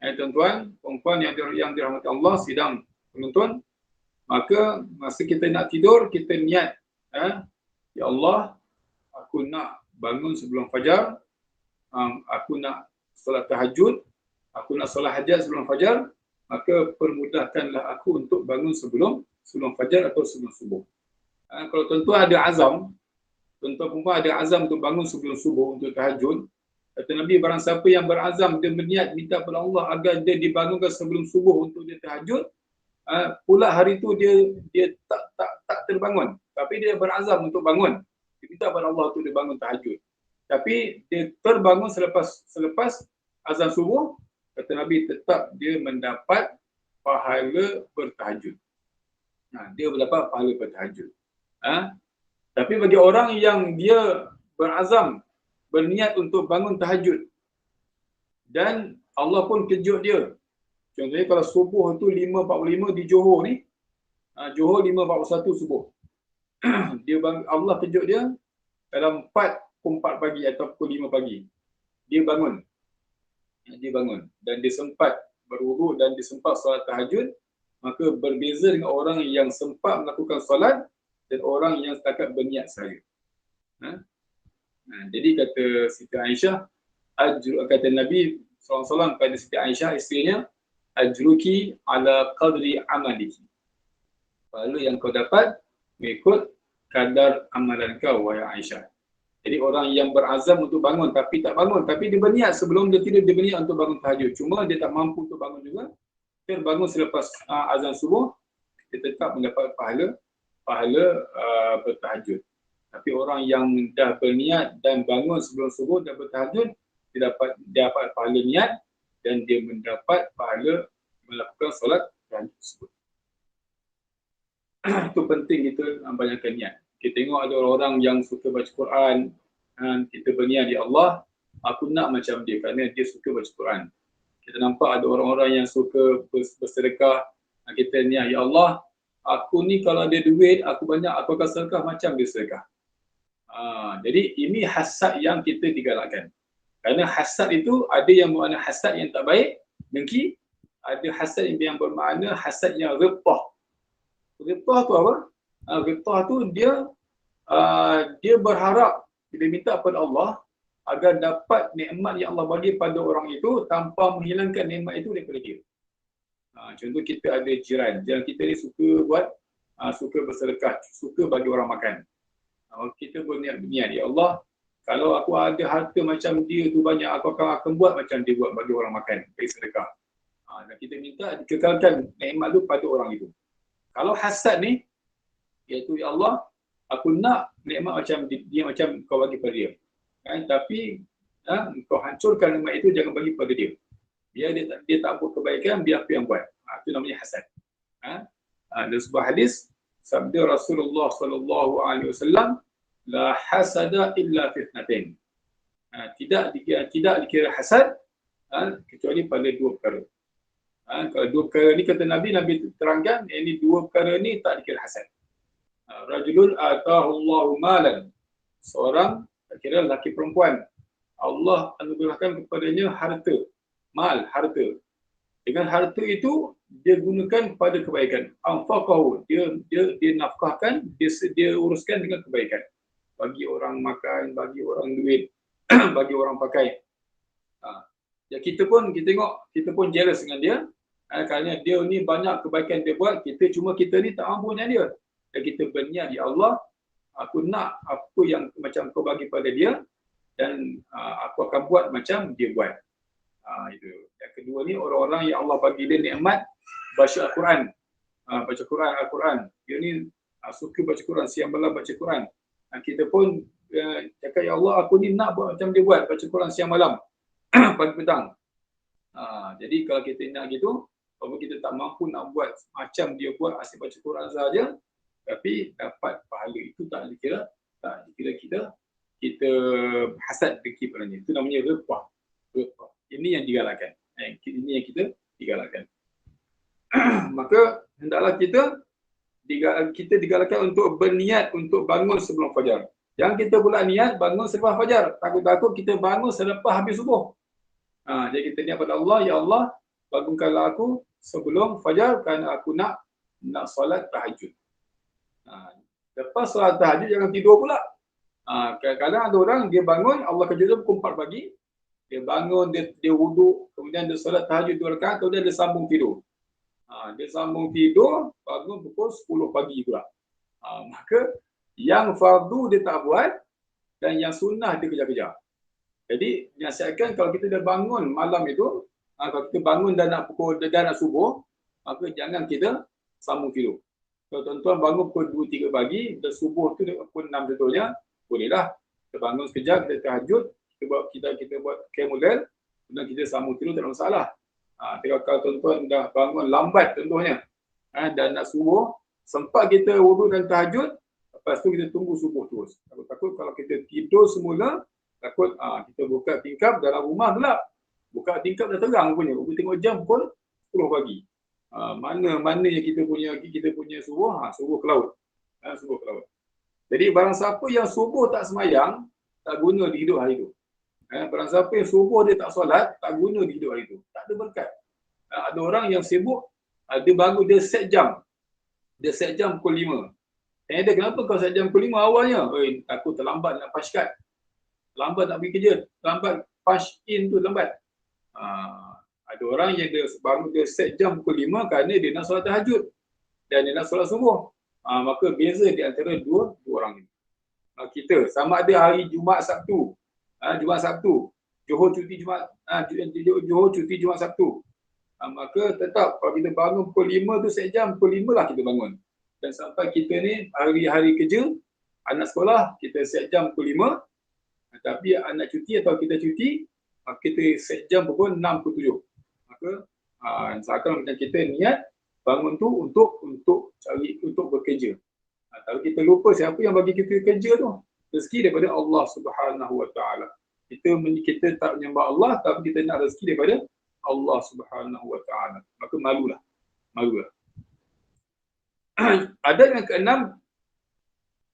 Tuan-tuan, perempuan yang dirahmati Allah, sidang penonton, maka masa kita nak tidur, kita niat, ya Allah, aku nak bangun sebelum fajar, aku nak solat tahajud, aku nak solat hajat sebelum fajar, maka permudahkanlah aku untuk bangun sebelum fajar atau sebelum subuh. Kalau tuan-tuan ada azam, tuan-tuan perempuan ada azam untuk bangun sebelum subuh untuk tahajud, kata Nabi, barang siapa yang berazam, dia berniat minta kepada Allah agar dia dibangunkan sebelum subuh untuk dia tahajud, pula hari itu dia tak terbangun, tapi dia berazam untuk bangun, dia minta kepada Allah untuk dia bangun tahajud, tapi dia terbangun selepas azan subuh, kata Nabi, tetap dia mendapat pahala bertahajud. Dia mendapat pahala bertahajud. Tapi bagi orang yang dia berazam, berniat untuk bangun tahajud, dan Allah pun kejut dia. Contohnya kalau subuh tu 5.45 di Johor ni, Johor 5.41 subuh. Allah kejut dia dalam 4 pagi atau pukul 5 pagi. Dia bangun. Dan dia sempat berwuduk dan dia sempat solat tahajud, maka berbeza dengan orang yang sempat melakukan solat dan orang yang setakat berniat sahaja. Jadi kata Siti Aisyah, kata Nabi SAW pada Siti Aisyah, isterinya, ajruki ala qadri amaliki. Pahala yang kau dapat mengikut kadar amalan kau, wahai Aisyah. Jadi orang yang berazam untuk bangun tapi tak bangun, tapi dia berniat sebelum dia tidur, dia berniat untuk bangun tahajud, cuma dia tak mampu untuk bangun juga, dia bangun selepas azan subuh, dia tetap mendapat pahala bertahajud. Tapi orang yang dah berniat dan bangun sebelum subuh dan bertahajud, dia dapat pahala niat dan dia mendapat pahala melakukan solat tahajud tersebut. Itu penting kita banyakkan niat. Kita tengok ada orang yang suka baca Quran, kita berniat, ya Allah, aku nak macam dia kerana dia suka baca Quran. Kita nampak ada orang-orang yang suka bersedekah, kita niat, ya Allah, aku ni kalau ada duit, aku banyak, aku akan sedekah macam dia sedekah. Jadi ini hasad yang kita digalakkan. Kerana hasad itu ada yang bermakna hasad yang tak baik, dengki, ada hasad yang bermakna hasad yang ghibtah. Ghibtah tu apa? Ghibtah tu dia berharap, dia minta kepada Allah agar dapat nikmat yang Allah bagi pada orang itu tanpa menghilangkan nikmat itu daripada dia. Contoh kita ada jiran kita ni suka bersedekah, suka bagi orang makan. Kita berniat, ya Allah, kalau aku ada harta macam dia tu banyak, aku akan buat macam dia buat bagi orang makan, bagi sedekah. Dan kita minta dikekalkan nikmat tu pada orang itu. Kalau hasad ni, iaitu ya Allah, aku nak nikmat macam dia macam kau bagi pada dia. Tapi kau hancurkan nikmat itu, jangan bagi pada dia. Biar dia tak buat kebaikan, biar aku yang buat. Itu namanya hasad. Ada sebuah hadis sabda Rasulullah sallallahu alaihi wasallam, la hasada illa fitnatin. Tidak dikira hasad kecuali pada dua perkara. Kalau dua perkara ni kata Nabi terangkan, ini dua perkara ni tak dikira hasad. Rajulun atahu Allahu malan, seorang, kira lelaki perempuan, Allah anugerahkan kepadanya harta, harta. Dengan harta itu dia gunakan kepada kebaikan. Anfaqahu, dia nafkahkan, dia uruskan dengan kebaikan. Bagi orang makan, bagi orang duit, bagi orang pakai. Ya kita pun jealous dengan dia. Kerana dia ni banyak kebaikan dia buat, kita ni tak mampu dengan dia. Dan kita berniat, ya Allah, aku nak apa yang macam kau bagi pada dia, dan aku akan buat macam dia buat. Itu. Yang kedua ni, orang-orang yang Allah bagi dia nikmat baca Al-Quran. Al-Quran. Dia ni suka baca Quran, siang malam baca Quran. Kita pun cakap, ya Allah, aku ni nak buat macam dia buat, baca Quran siang malam, pagi petang. Jadi kalau kita nak gitu, walaupun kita tak mampu nak buat macam dia buat, asyik baca Quran saja, tapi dapat pahala itu tak dikira kita hasad dengki padanya. Itu namanya ghibtah. Ini yang digalakkan. Ini yang kita digalakkan. Maka hendaklah kita digalakkan untuk berniat untuk bangun sebelum fajar. Yang kita pula niat bangun selepas fajar. Takut-takut kita bangun selepas habis subuh. Jadi kita niat pada Allah, ya Allah, bangunkanlah aku sebelum fajar kerana aku nak solat tahajud. Lepas solat tahajud jangan tidur pula. Kadang-kadang ada orang dia bangun, Allah kerja dia pukul 4 pagi. Dia bangun, dia wuduk, kemudian dia solat tahajud 2 rakaat, kemudian dia sambung tidur. Dia sambung tidur, bangun pukul 10 pagi pula. Maka yang fardu dia tak buat dan yang sunnah dia kejar-kejar. Jadi nasihatkan kalau kita dah bangun malam itu, kalau kita bangun dah nak subuh, maka jangan kita sambung tidur. Kalau tuan-tuan bangun pukul 2-3 pagi, dah subuh tu pukul 6 contohnya, bolehlah kita bangun sekejap, kita tahajud, kita buat qiyamul, kemudian kita sambung tidur, tak ada masalah. Kalau tuan-tuan dah bangun lambat contohnya, dan nak subuh, sempat kita wuduk dan tahajud, lepas tu kita tunggu subuh terus. Takut kalau kita tidur semula, takut kita buka tingkap dalam rumah gelap. Buka tingkap dah terang punya. Kita tengok jam pukul 10 pagi. Mana yang kita punya subuh, subuh ke laut. Subuh ke laut. Jadi barang siapa yang subuh tak semayang, tak guna di hidup hari itu. Barang siapa yang subuh dia tak solat, tak guna di hidup hari itu. Tak ada berkat. Ada orang yang sibuk, dia bangun, dia set jam. Dia set jam pukul 5. Dia kenapa kau set jam pukul 5 awalnya? Aku terlambat nak punch card. Lambat nak pergi kerja. Lambat punch in tu lambat. Ada orang yang dia set jam pukul 5 kerana dia nak solat tahajud. Dan dia nak solat subuh. Maka beza di antara dua orang ini. Kita sama ada hari Jumaat Sabtu. Jumaat Sabtu. Johor cuti Jumaat Sabtu. Maka tetap kalau kita bangun pukul 5 tu set jam, pukul 5 lah kita bangun. Dan sampai kita ni hari-hari kerja, anak sekolah, kita set jam pukul 5. Tapi anak cuti atau kita cuti, kita set jam pukul 6 pukul 7. Maka misalkan macam kita niat bangun tu untuk bekerja. Tapi kita lupa siapa yang bagi kita kerja tu. Rezeki daripada Allah Subhanahu Wa Taala. Kita tak menyembah Allah, tapi kita nak rezeki daripada Allah Subhanahu Wa Taala. Maka malulah. Ada yang keenam,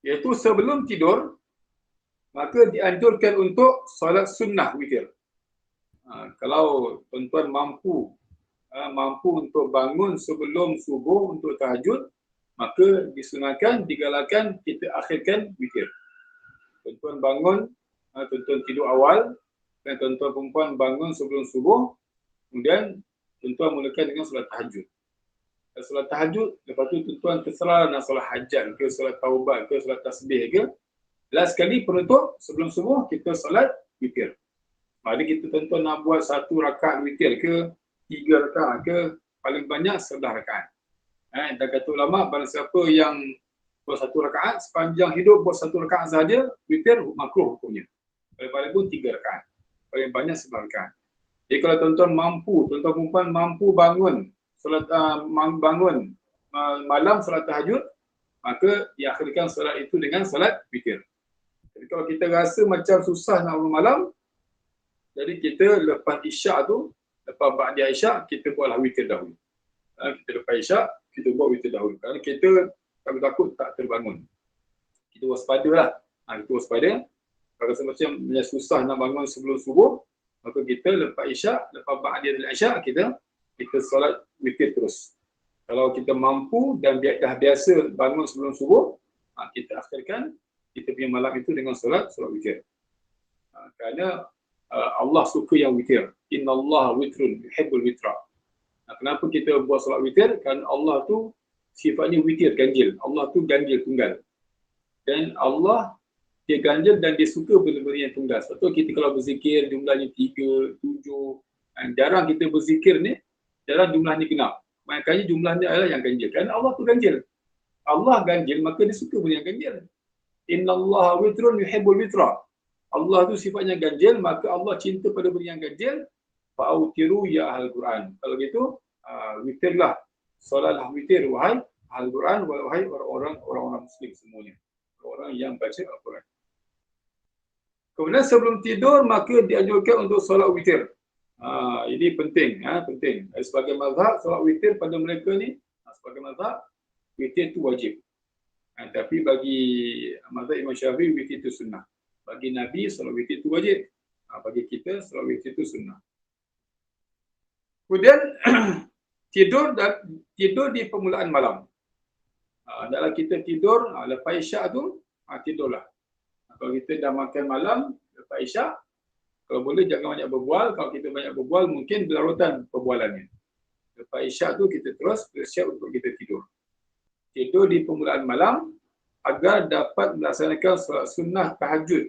iaitu sebelum tidur, maka dianjurkan untuk solat sunnah witir. Kalau tuan-tuan mampu untuk bangun sebelum subuh untuk tahajud, maka disunahkan, digalakkan kita akhirkan witir. Tuan-tuan bangun, tuan-tuan tidur awal, dan tuan-tuan perempuan bangun sebelum subuh, kemudian tuan-tuan mulakan dengan solat tahajud. Solat tahajud, lepas tu tuan-tuan terserah nak solat hajat ke, solat taubat ke, solat tasbih ke. Last sekali penutup sebelum subuh kita solat witir. Jadi kita tuan-tuan nak buat 1 rakaat witir ke, 3 rakaat ke, paling banyak 11 rakaat. Dan kata ulama, barang siapa yang buat 1 rakaat, sepanjang hidup buat 1 rakaat sahaja, witir makruh hukumnya. Paling-paling pun 3 rakaat. Paling banyak 11 rakaat. Jadi kalau tuan-tuan mampu, tuan-tuan perempuan mampu bangun malam solat tahajud, maka diakhirkan solat itu dengan solat witir. Jadi kalau kita rasa macam susah nak bangun malam, jadi kita lepas isyak tu, lepas ba'da isyak, kita buatlah witir dahulu. Kita lepas isyak, kita buat witir dahulu. Kerana kita takut tak terbangun. Kita waspadalah. Kita waspada. Kalau rasa macam susah nak bangun sebelum subuh, maka kita lepas isyak, lepas ba'da isyak, kita solat witir terus. Kalau kita mampu dan dah biasa bangun sebelum subuh, kita akhirkan kita punya malam itu dengan solat witir. Kerana Allah suka yang witir. Innallaha witrun yuhibbul witra. Kenapa kita buat solat witir? Kerana Allah tu sifatnya witir, ganjil. Allah tu ganjil tunggal. Dan Allah dia ganjil dan dia suka benda-benda yang tunggal. Sebab tu kita kalau berzikir jumlahnya 3, 7, jarang kita berzikir ni, jarang jumlahnya genap. Makanya jumlahnya adalah yang ganjil. Kerana Allah tu ganjil. Allah ganjil, maka dia suka benda yang ganjil. Innallaha witrun yuhibbul witra. Allah tu sifatnya ganjil, maka Allah cinta pada benda yang ganjil. Fa'autiru ya ahal Quran. Kalau gitu, witirlah. Solatlah witir, wahai ahal Quran, wahai orang-orang Muslim semuanya. Orang yang baca Al-Quran. Kemudian sebelum tidur, maka dianjurkan untuk solat witir. Ini penting. Penting. Sebagai mazhab, solat witir pada mereka ni, sebagai mazhab, witir itu wajib. Tapi bagi mazhab Imam Syafi'i, witir itu sunnah. Bagi Nabi, solat witir itu wajib. Bagi kita, solat witir itu sunnah. Kemudian, tidur di permulaan malam. Dalam kita tidur, lepas isyak tu, tidurlah. Kalau kita dah makan malam, lepas isyak, kalau boleh jangan banyak berbual. Kalau kita banyak berbual, mungkin berlarutan perbualannya. Lepas isyak tu, kita terus bersiap untuk kita tidur. Tidur di permulaan malam, agar dapat melaksanakan solat sunnah tahajud,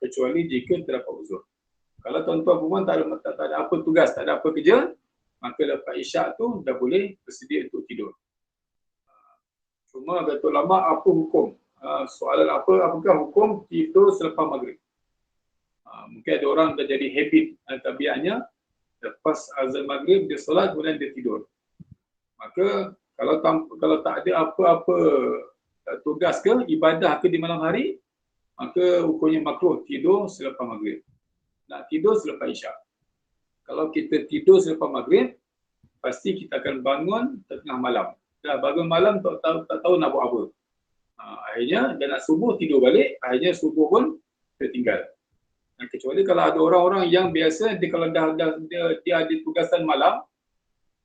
kecuali jika terdapat uzur. Kalau tuan-tuan perempuan tak ada apa tugas, tak ada apa kerja, maka lepas isyak tu dah boleh bersedia untuk tidur. Cuma kata ulama, apa hukum? Soalan apakah hukum tidur selepas maghrib? Mungkin ada orang dah jadi habit, tabiatnya lepas azan maghrib dia solat kemudian dia tidur. Maka kalau tak ada apa-apa tugas ke, ibadah ke di malam hari, maka hukumnya makruh tidur selepas maghrib. Nak tidur selepas isyak. Kalau kita tidur selepas maghrib, pasti kita akan bangun tengah malam. Dah bangun malam tak tahu nak buat apa. Akhirnya dah nak subuh tidur balik, akhirnya subuh pun tertinggal. Kecuali kalau ada orang-orang yang biasa dia kalau dia ada tugasan malam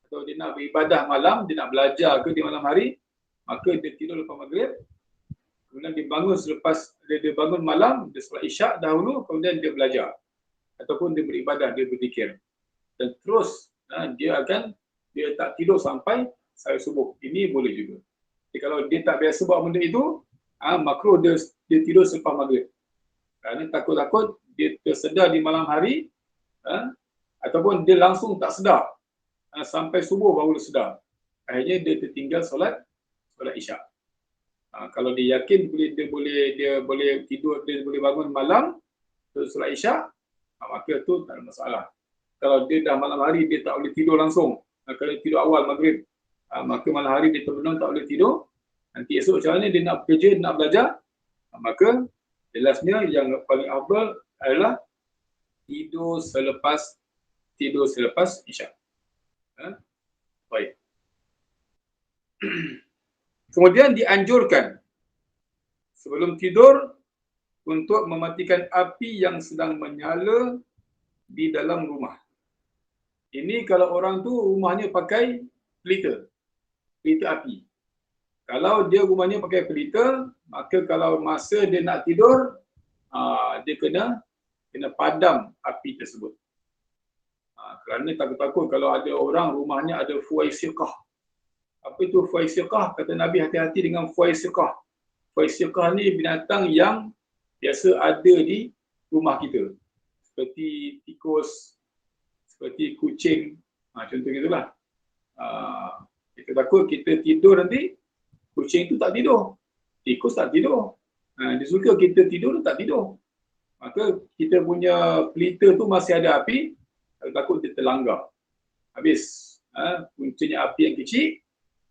atau dia nak beribadah malam, dia nak belajar ke di malam hari, maka dia tidur lepas maghrib. Kemudian dia bangun selepas dia bangun malam, dia solat isyak dahulu, kemudian dia belajar. Ataupun dia beribadah, dia berzikir. Dan terus dia tak tidur sampai subuh. Ini boleh juga. Jadi kalau dia tak biasa buat benda itu, makruh dia tidur selepas maghrib. Kerana takut-takut dia tersedar di malam hari, ataupun dia langsung tak sedar sampai subuh baru dia sedar. Akhirnya dia tertinggal solat isyak. Kalau dia yakin dia boleh tidur, dia boleh bangun malam terus solat isyak, maka tu tak ada masalah. Kalau dia dah malam hari dia tak boleh tidur langsung, kalau tidur awal maghrib, maka malam hari dia terbenam tak boleh tidur, nanti esok macam mana dia nak bekerja, nak belajar, maka jelasnya yang paling afdal adalah tidur selepas isyak. Baik. Kemudian dianjurkan sebelum tidur untuk mematikan api yang sedang menyala di dalam rumah. Ini kalau orang tu rumahnya pakai pelita api. Kalau dia rumahnya pakai pelita, maka kalau masa dia nak tidur, dia kena padam api tersebut. Kerana takut-takut kalau ada orang rumahnya ada fuaisiqah. Apa itu fuaisiqah? Kata Nabi, hati-hati dengan fuaisiqah. Fuaisiqah ni binatang yang biasa ada di rumah kita. Seperti tikus, seperti kucing. Contoh gitulah. Kita takut kita tidur nanti, kucing itu tak tidur. Tikus tak tidur. Dia suka kita tidur, tak tidur. Maka kita punya pelita tu masih ada api, takut dia terlanggar. Habis. Puncanya api yang kecil,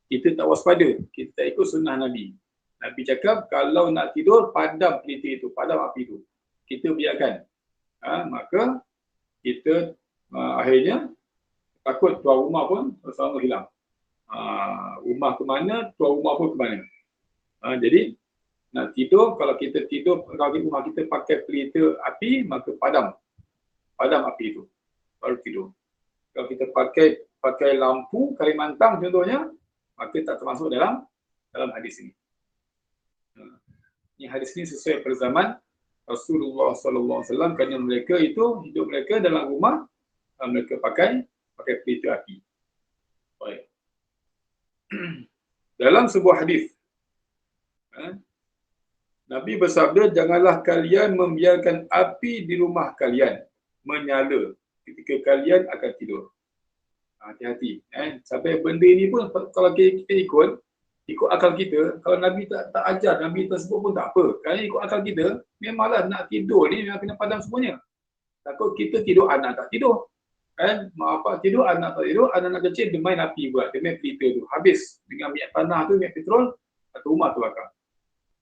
kita tak waspada. Kita tak ikut sunnah Nabi. Nabi cakap, kalau nak tidur, padam pelita itu, padam api itu. Kita biarkan. Maka kita akhirnya takut tuan rumah pun sama hilang. Rumah ke mana, tuan rumah pun ke mana. Jadi, nak tidur, kalau kita tidur, kalau rumah kita pakai pelita api, maka padam api itu. Baru tidur. Kalau kita pakai lampu Kalimantan contohnya, maka tak termasuk dalam hadis ini. Ini hadis ini sesuai pada zaman Rasulullah SAW, kerana mereka itu hidup mereka dalam rumah, mereka pakai pelita api. Baik. Dalam sebuah hadis, Nabi bersabda, janganlah kalian membiarkan api di rumah kalian menyala ketika kalian akan tidur. Hati-hati. Sampai benda ini pun kalau kita ikut akal kita, kalau Nabi tak ajar, Nabi tersebut pun tak apa. Kalau ikut akal kita, memanglah nak tidur ni memang kena padam semuanya. Takut kita tidur, anak tak tidur. Mak bapak tidur, anak tak tidur, anak kecil dia main api buat, dia main pelita tu. Habis dengan minyak tanah tu, minyak petrol, atau rumah tu bakar.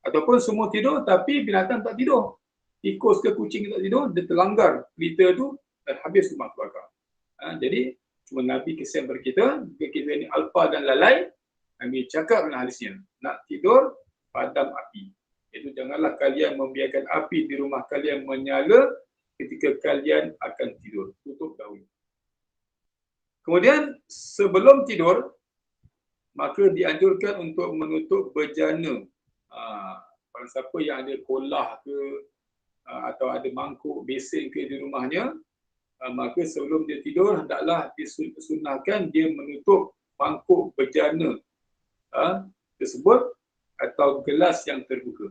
Ataupun semua tidur tapi binatang tak tidur. Tikus ke kucing tak tidur, dia terlanggar pelita tu dan habis rumah tu bakar. Jadi, cuma Nabi kesan kepada kita ni alfa dan lalai, Nabi cakap dalam hadisnya, nak tidur, padam api. Iaitu janganlah kalian membiarkan api di rumah kalian menyala ketika kalian akan tidur. Tutup dahulu. Kemudian, sebelum tidur, maka dianjurkan untuk menutup bejana. Kalau siapa yang ada kolah ke, atau ada mangkuk, besen ke di rumahnya, maka sebelum dia tidur, hendaklah disunahkan dia menutup mangkuk bejana tersebut atau gelas yang terbuka.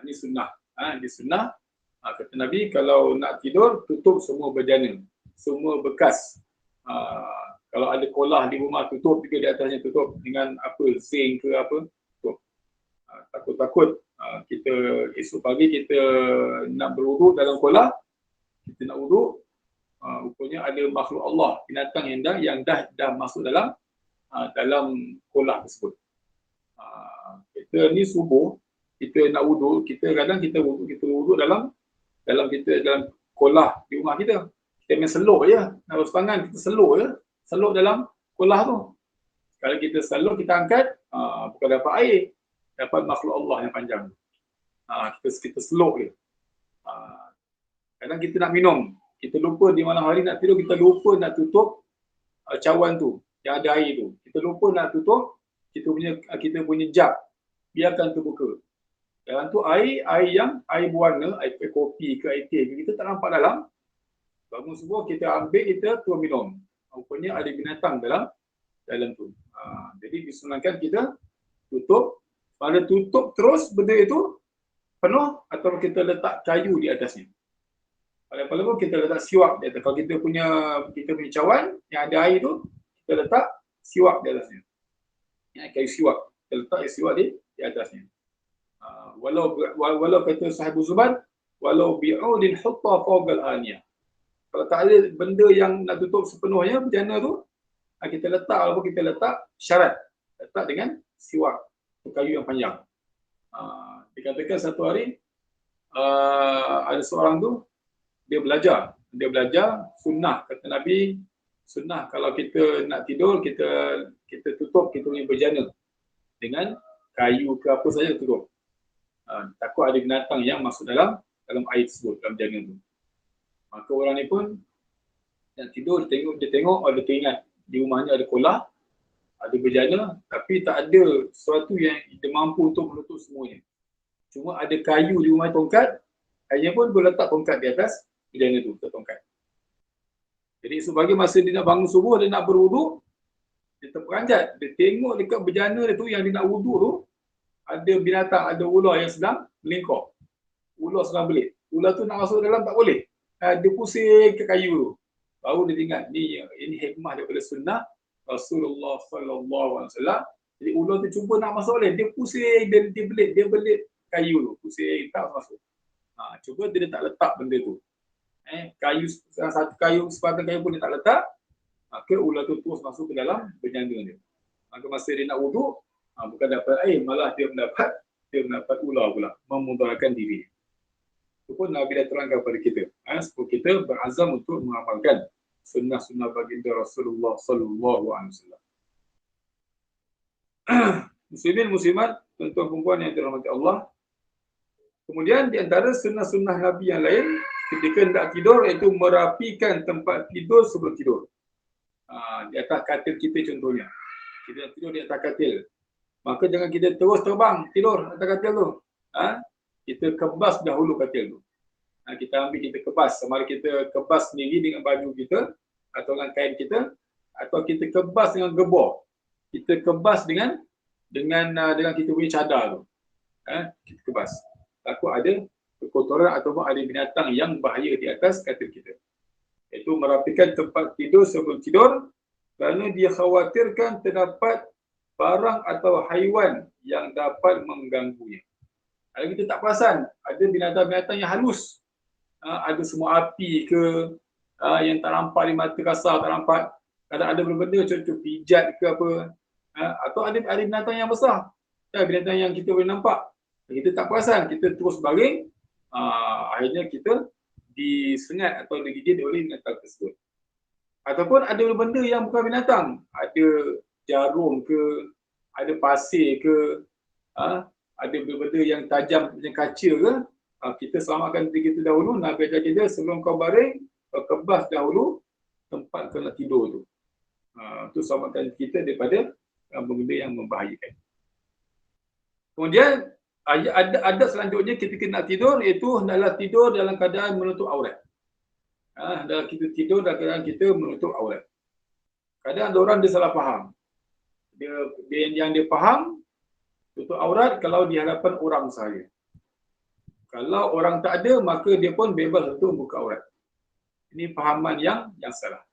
Ini sunnah. Ini sunnah. Kata Nabi, kalau nak tidur, tutup semua bejana, semua bekas. Kalau ada kolah di rumah, tutup juga di atasnya, tutup dengan zinc ke apa, tutup. Takut-takut kita esok pagi kita nak berwuduk dalam kolah, kita nak wuduk, rupanya ada makhluk Allah, binatang yang dah masuk dalam kolah tersebut. Kita ni subuh, kita nak wuduk, kadang kita wuduk dalam kolah di rumah kita. Kita main seluk je, harus tangan kita seluk dalam kolah tu. Kalau kita seluk, kita angkat, bukan dapat air, dapat makhluk Allah yang panjang. Kita seluk je. Kadang kita nak minum, kita lupa di malam hari nak tidur, kita lupa nak tutup cawan tu yang ada air tu. Kita lupa nak tutup kita punya jug, biarkan terbuka. Dalam tu air berwarna, air kopi ke air teh, kita tak nampak dalam. Bangun subuh kita ambil, kita tuang minum. Rupanya ada binatang dalam tu. Jadi disunahkan kita tutup. Pada tutup terus benda itu penuh, atau kita letak kayu di atasnya. Paling-paling pun kita letak siwak di atas. Kalau kita punya cawan yang ada air tu, kita letak siwak di atasnya. Kayu siwak. Kita letak siwak di atasnya. Walau kata Sahibu Zuban, walau bi'udin hutta fawqal aniyah. Kalau tak ada benda yang nak tutup sepenuhnya bejana tu, kita letak syarat. Letak dengan siwak, kayu yang panjang. Dikatakan satu hari ada seorang tu, dia belajar sunnah, kata Nabi, sunnah kalau kita nak tidur, kita tutup kita punya bejana dengan kayu ke apa saja, tutup. Takut ada binatang yang masuk dalam air tersebut, dalam bejana tu. Maka orang ni pun nak tidur, dia tengok, dia teringat di rumahnya ada kolah, ada bejana tapi tak ada sesuatu yang dia mampu untuk menutup semuanya. Cuma ada kayu di rumah tongkat, hanya pun dia letak tongkat di atas bejana tu, tongkat. Jadi sebagai masa dia nak bangun subuh, dia nak berwuduk, dia terperanjat, dia tengok dekat bejana dia tu yang dia nak wuduk tu, ada binatang, ada ular yang sedang melingkar. Ular sedang belit. Ular tu nak masuk dalam tak boleh. Dia pusing ke kayu tu. Baru dia ingat, ini hikmah daripada sunnah Rasulullah sallallahu alaihi wasallam. Jadi ular tu cuba nak masuk boleh, dia pusing, dia belit kayu tu, pusing tak masuk. Cuba dia tak letak benda tu. Kayu, satu kayu, sebatang kayu pun dia tak letak, maka ular tu terus masuk ke dalam bejana dia. Maka masa dia nak wuduk, bukan dapat air, malah dia mendapat ular pula, memudaratkan diri. Itu pun Nabi dah terangkan kepada kita, supaya kita berazam untuk mengamalkan sunnah-sunnah baginda Rasulullah sallallahu alaihi wasallam. Muslimin muslimat, tuan-tuan perempuan yang dirahmati Allah. Kemudian di antara sunnah-sunnah Nabi yang lain ketika hendak tidur, iaitu merapikan tempat tidur sebelum tidur. Di atas katil kita contohnya. Kita tidur di atas katil. Maka jangan kita terus terbang tidur atas katil tu. Kita kebas dahulu katil tu. Kita ambil, kita kebas. Sama ada kita kebas sendiri dengan baju kita atau dengan kain kita, atau kita kebas dengan gebor. Kita kebas dengan kita punya cadar tu. Kita kebas. Takut ada kotoran ataupun ada binatang yang bahaya di atas katil kita. Iaitu merapikan tempat tidur sebelum tidur kerana dia khawatirkan terdapat barang atau haiwan yang dapat mengganggunya. Kalau kita tak perasan, ada binatang-binatang yang halus. Ada semua api ke, yang tak nampak di mata kasar, tak nampak. Kadang ada benda-benda contoh pijat ke apa. Atau ada binatang yang besar. Binatang yang kita boleh nampak. Kita tak perasan, kita terus baring. Akhirnya kita disengat atau digigit oleh binatang tersebut. Ataupun ada benda yang bukan binatang, ada jarum ke, ada pasir ke, ada benda yang tajam macam kaca ke, kita selamatkan diri kita dahulu. Nabi ajar kita sebelum kau baring, kau kebas dahulu tempat kau nak tidur tu. Itu selamatkan kita daripada benda yang membahayakan. Kemudian ada selanjutnya ketika nak tidur, iaitu hendaklah tidur dalam keadaan menutup aurat. Dalam kita tidur dalam keadaan kita menutup aurat. Kadang ada orang dia salah faham. Yang dia faham tutup aurat kalau di hadapan orang sahaja. Kalau orang tak ada, maka dia pun bebas untuk buka aurat. Ini fahaman yang salah.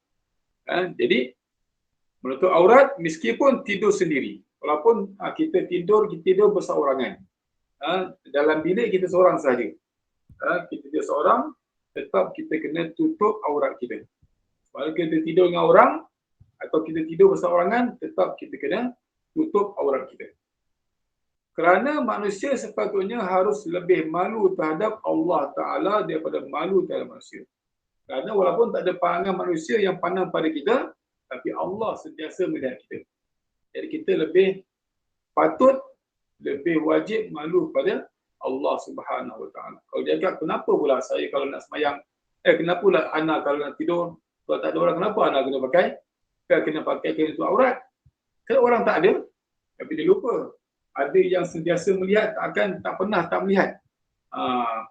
Jadi menutup aurat meskipun tidur sendiri. Walaupun kita tidur berseorangan. Dalam bilik kita seorang sahaja. Kita tidur seorang, tetap kita kena tutup aurat kita. Kalau kita tidur dengan orang atau kita tidur berseorangan, tetap kita kena tutup aurat kita. Kerana manusia sepatutnya harus lebih malu terhadap Allah Ta'ala daripada malu terhadap manusia. Kerana walaupun tak ada pandangan manusia yang pandang pada kita, tapi Allah sentiasa melihat kita. Jadi kita lebih patut, lebih wajib malu pada Allah Subhanahu Wa Ta'ala. Kalau dia kata, kenapa pula saya kalau nak semayang, kenapa pula anak kalau nak tidur, kalau tak ada orang, kenapa anak kena pakai? Kena tutup aurat. Kalau orang tak ada, tapi dia lupa. Ada yang sentiasa melihat, tak pernah tak melihat.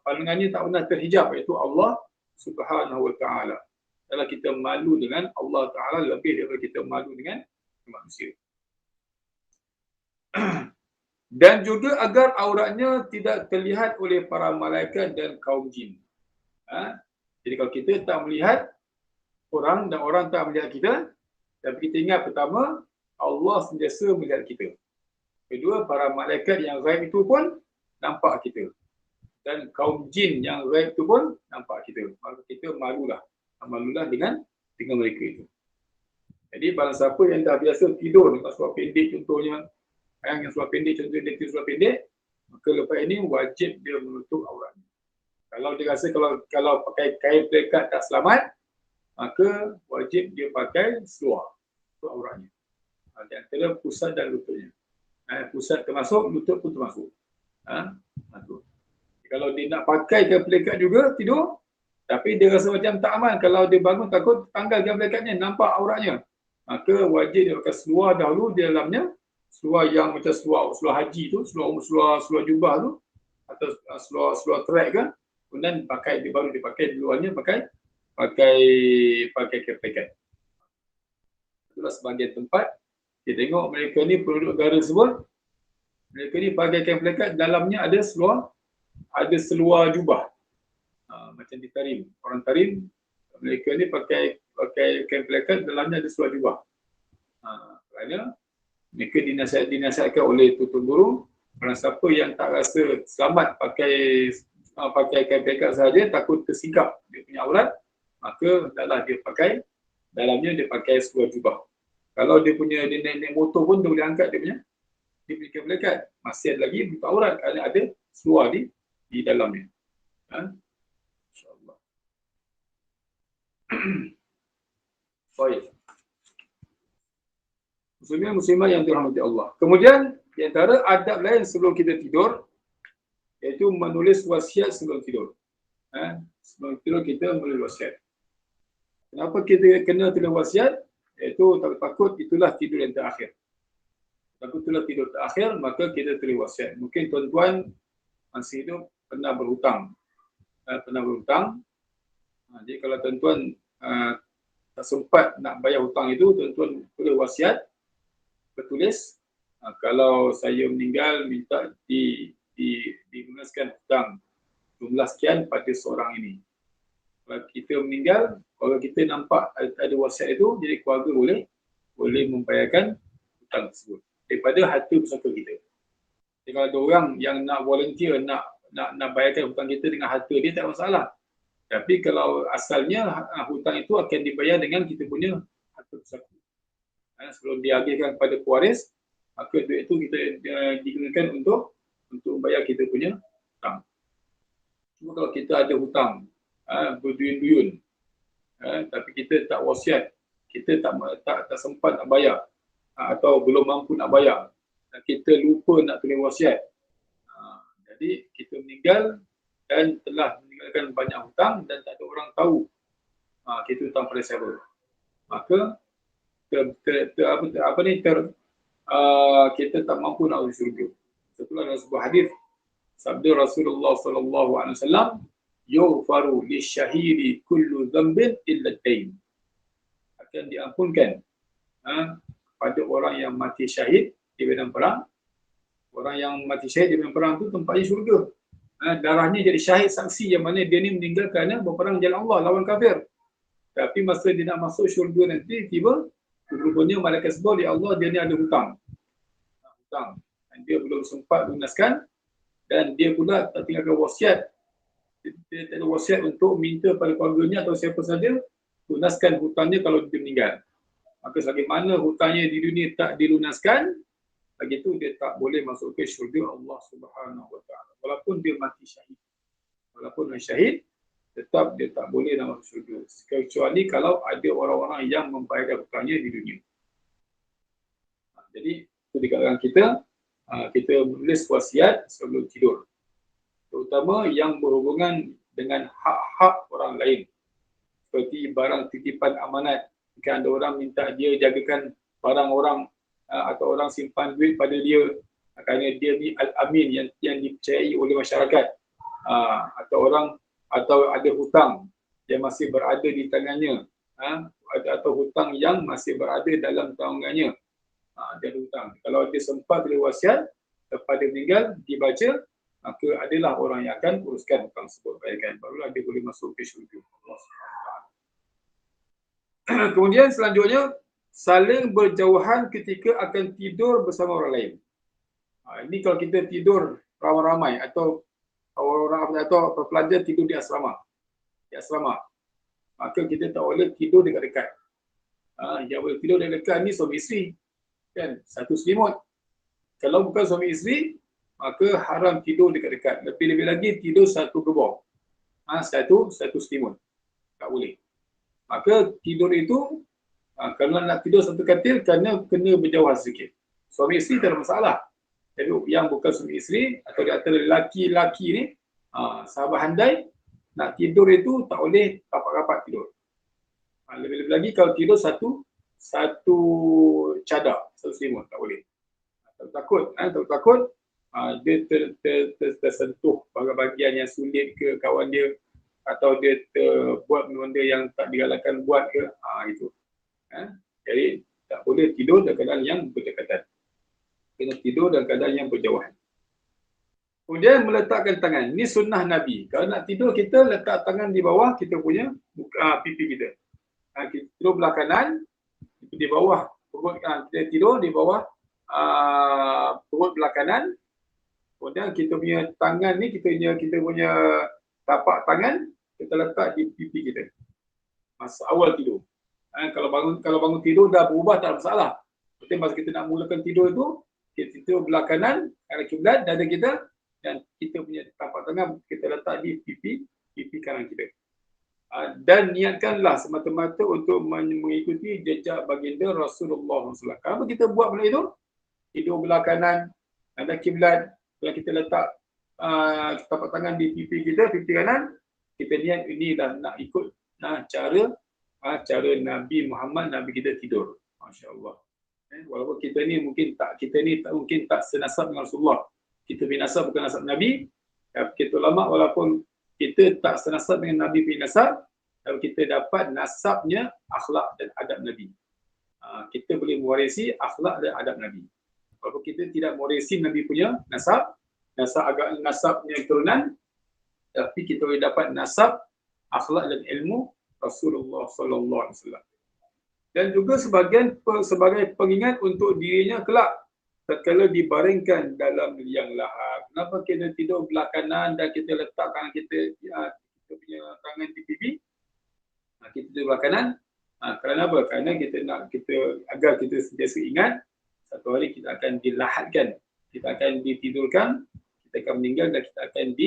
Pandangannya tak pernah terhijab, iaitu Allah Subhanahu Wa Ta'ala. Kalau kita malu dengan Allah Ta'ala lebih daripada kita malu dengan manusia. Dan juga agar auratnya tidak terlihat oleh para malaikat dan kaum jin. Jadi kalau kita tak melihat orang dan orang tak melihat kita, tapi kita ingat pertama, Allah sentiasa melihat kita. Kedua, para malaikat yang gaib itu pun nampak kita. Dan kaum jin yang gaib itu pun nampak kita. Maka kita malulah. Malulah dengan mereka itu. Jadi barang siapa yang dah biasa tidur dengan seluar pendek contohnya, yang seluar pendek contohnya dia tidur seluar pendek, maka lepas ini wajib dia menutup auratnya. Kalau dia rasa kalau pakai kain pelikat tak selamat, maka wajib dia pakai seluar untuk auratnya. Di antara pusat dan lututnya. Pusat termasuk, lutut pun termasuk. Kalau dia nak pakai kain pelikat juga tidur, tapi dia rasa macam tak aman, kalau dia bangun takut tanggal kain pelekatnya, nampak auratnya. maka wajib dia pakai seluar dahulu di dalamnya, seluar yang macam seluar haji tu, seluar jubah tu, atau seluar track kan, kemudian baru dipakai di luarnya pakai keplekat. Itulah sebagian tempat kita tengok mereka ni penduduk negara tersebut, mereka ni pakai kain pelekat, dalamnya ada seluar jubah. Macam di Tarim, orang Tarim mereka ni pakai kain pelekat, dalamnya ada seluar jubah. Kerana mereka dinasihatkan oleh tutur guru, orang siapa yang tak rasa selamat pakai kain pelekat sahaja, takut tersingkap dia punya aurat, maka hendaklah dia pakai, dalamnya dia pakai seluar jubah. Kalau dia naik motor pun dia boleh angkat dia punya kain pelekat, masih ada lagi buka aurat kerana ada seluar di dalamnya. InsyaAllah. Baik. Muslimah yang dirahmati Allah. Kemudian di antara adab lain sebelum kita tidur, iaitu menulis wasiat sebelum tidur. Sebelum tidur kita menulis wasiat. Kenapa kita kena tulis wasiat? Iaitu takut itulah tidur yang terakhir. Takut itulah tidur terakhir, maka kita tulis wasiat. Mungkin tuan-tuan masih hidup pernah berhutang. Jadi kalau tuan-tuan tak sempat nak bayar hutang itu, tuan-tuan tulis wasiat, bertulis, kalau saya meninggal minta dilunaskan hutang jumlah sekian pada seorang ini. Kalau kita meninggal, kalau kita nampak ada wasiat itu, jadi keluarga boleh membayarkan hutang tersebut daripada harta pusaka kita. Jadi kalau ada orang yang nak volunteer, nak bayarkan hutang kita dengan harta dia, tak masalah. Tapi kalau asalnya hutang itu akan dibayar dengan kita punya harta pusaka. Sebelum diagihkan kepada pewaris, maka duit itu kita digunakan untuk membayar kita punya hutang. Cuma kalau kita ada hutang, berduyun-duyun, tapi kita tak wasiat, kita tak sempat nak bayar, atau belum mampu nak bayar, dan kita lupa nak tulis wasiat, jadi kita meninggal dan telah meninggalkan banyak hutang dan tak ada orang tahu kita hutang pada siapa, maka kita tak mampu nak masuk syurga. Itulah dalam sebuah hadis sabda Rasulullah sallallahu alaihi wasallam, yughfaru lisyahidi kullu dhanbin illa ad-dain. Akan diampunkan pada orang yang mati syahid di medan perang. Orang yang mati syahid di medan perang itu tempatnya syurga. Darahnya jadi syahid saksi, yang mana dia ni meninggal kerana berperang jalan Allah lawan kafir. Tapi masa dia nak masuk syurga nanti, tiba rupanya malaikat sebut, ya Allah, dia ni ada hutang. Dan dia belum sempat lunaskan, dan dia pula tak tinggalkan wasiat. Dia tak ada wasiat untuk minta pada keluarganya atau siapa saja lunaskan hutangnya kalau dia meninggal. Maka sebagaimana hutangnya di dunia tak dilunaskan, lagi tu dia tak boleh masuk ke syurga Allah Subhanahu Wa Taala. Walaupun dia mati syahid. Walaupun dia syahid, tetap dia tak boleh nak masuk syurga. Kecuali kalau ada orang-orang yang membayar hutangnya di dunia. Jadi, itu dikatakan kita menulis wasiat sebelum tidur. Terutama yang berhubungan dengan hak-hak orang lain. Seperti barang titipan amanat. Jika ada orang minta dia jagakan barang orang, atau orang simpan duit pada dia, kerana dia ni al-amin yang dipercayai oleh masyarakat, atau ada hutang yang masih berada di tangannya, atau hutang yang masih berada dalam tanggungannya, dia ada hutang. Kalau dia sempat tulis wasiat kepada meninggal dibaca, maka adalah orang yang akan uruskan hutang tersebut, bayarkan, barulah dia boleh masuk ke syurga Allah SWT. Kemudian selanjutnya, saling berjauhan ketika akan tidur bersama orang lain. Ini kalau kita tidur ramai-ramai, atau orang atau pelajar tidur di asrama, maka kita tak boleh tidur dekat-dekat. Yang boleh tidur dekat-dekat ni suami isteri, kan, satu selimut. Kalau bukan suami isteri, maka haram tidur dekat-dekat. Lebih-lebih lagi tidur satu gebor, satu selimut, tak boleh. Maka tidur itu, kalau nak tidur satu katil, kena berjauhan sedikit. Suami isteri tak ada masalah. Jadi yang bukan suami isteri atau di antara lelaki-lelaki ni, sahabat handai, nak tidur itu tak boleh rapat-rapat tidur. Lebih-lebih lagi kalau tidur satu satu cadar, satu selimut, tak boleh. Takut takut dia tersentuh bahagian yang sulit ke kawan dia, atau dia buat benda yang tak digalakkan buat ke, itu. Jadi tak boleh tidur dalam keadaan yang berdekatan. Kena tidur dalam keadaan yang berjauhan. Kemudian meletakkan tangan. Ini sunnah Nabi. Kalau nak tidur, kita letak tangan di bawah kita punya pipi kita. Kita tidur belah kanan, di bawah perut, kita tidur di bawah perut belah kanan. Kemudian kita punya tangan ni, kita punya tapak tangan, kita letak di pipi kita. Masa awal tidur. Kalau bangun tidur dah berubah, tak ada masalah. Tapi masa kita nak mulakan tidur itu, kita tidur belah kanan, arah kiblat, dada kita, dan kita punya tapak tangan kita letak di pipi kanan kita. Dan niatkanlah semata-mata untuk mengikuti jejak baginda Rasulullah SAW. Kenapa kita buat benda itu? Tidur belah kanan, ada kiblat, kalau kita letak tapak tangan di pipi kita, pipi kanan, kita niat ini dah nak ikut cara Nabi Muhammad, Nabi kita tidur. Masya Allah. Walaupun kita ni mungkin tak senasab dengan Rasulullah. Kita binasab bukan nasab Nabi. Kita ulama walaupun kita tak senasab dengan Nabi binasab, tapi kita dapat nasabnya akhlak dan adab Nabi. Kita boleh mewarisi akhlak dan adab Nabi. Walaupun kita tidak mewarisi Nabi punya nasabnya keturunan, tapi kita boleh dapat nasab akhlak dan ilmu Rasulullah sallallahu alaihi wasallam. Dan juga sebagai pengingat untuk dirinya kelak tatkala dibaringkan dalam liang lahat. Kenapa kita tidur belah kanan dan kita letak tangan kita punya tangan di pipi? Kita tidur belah kanan. Kerana apa? Kerana agar kita sentiasa ingat satu hari kita akan dilahatkan, kita akan ditidurkan, kita akan meninggal dan kita akan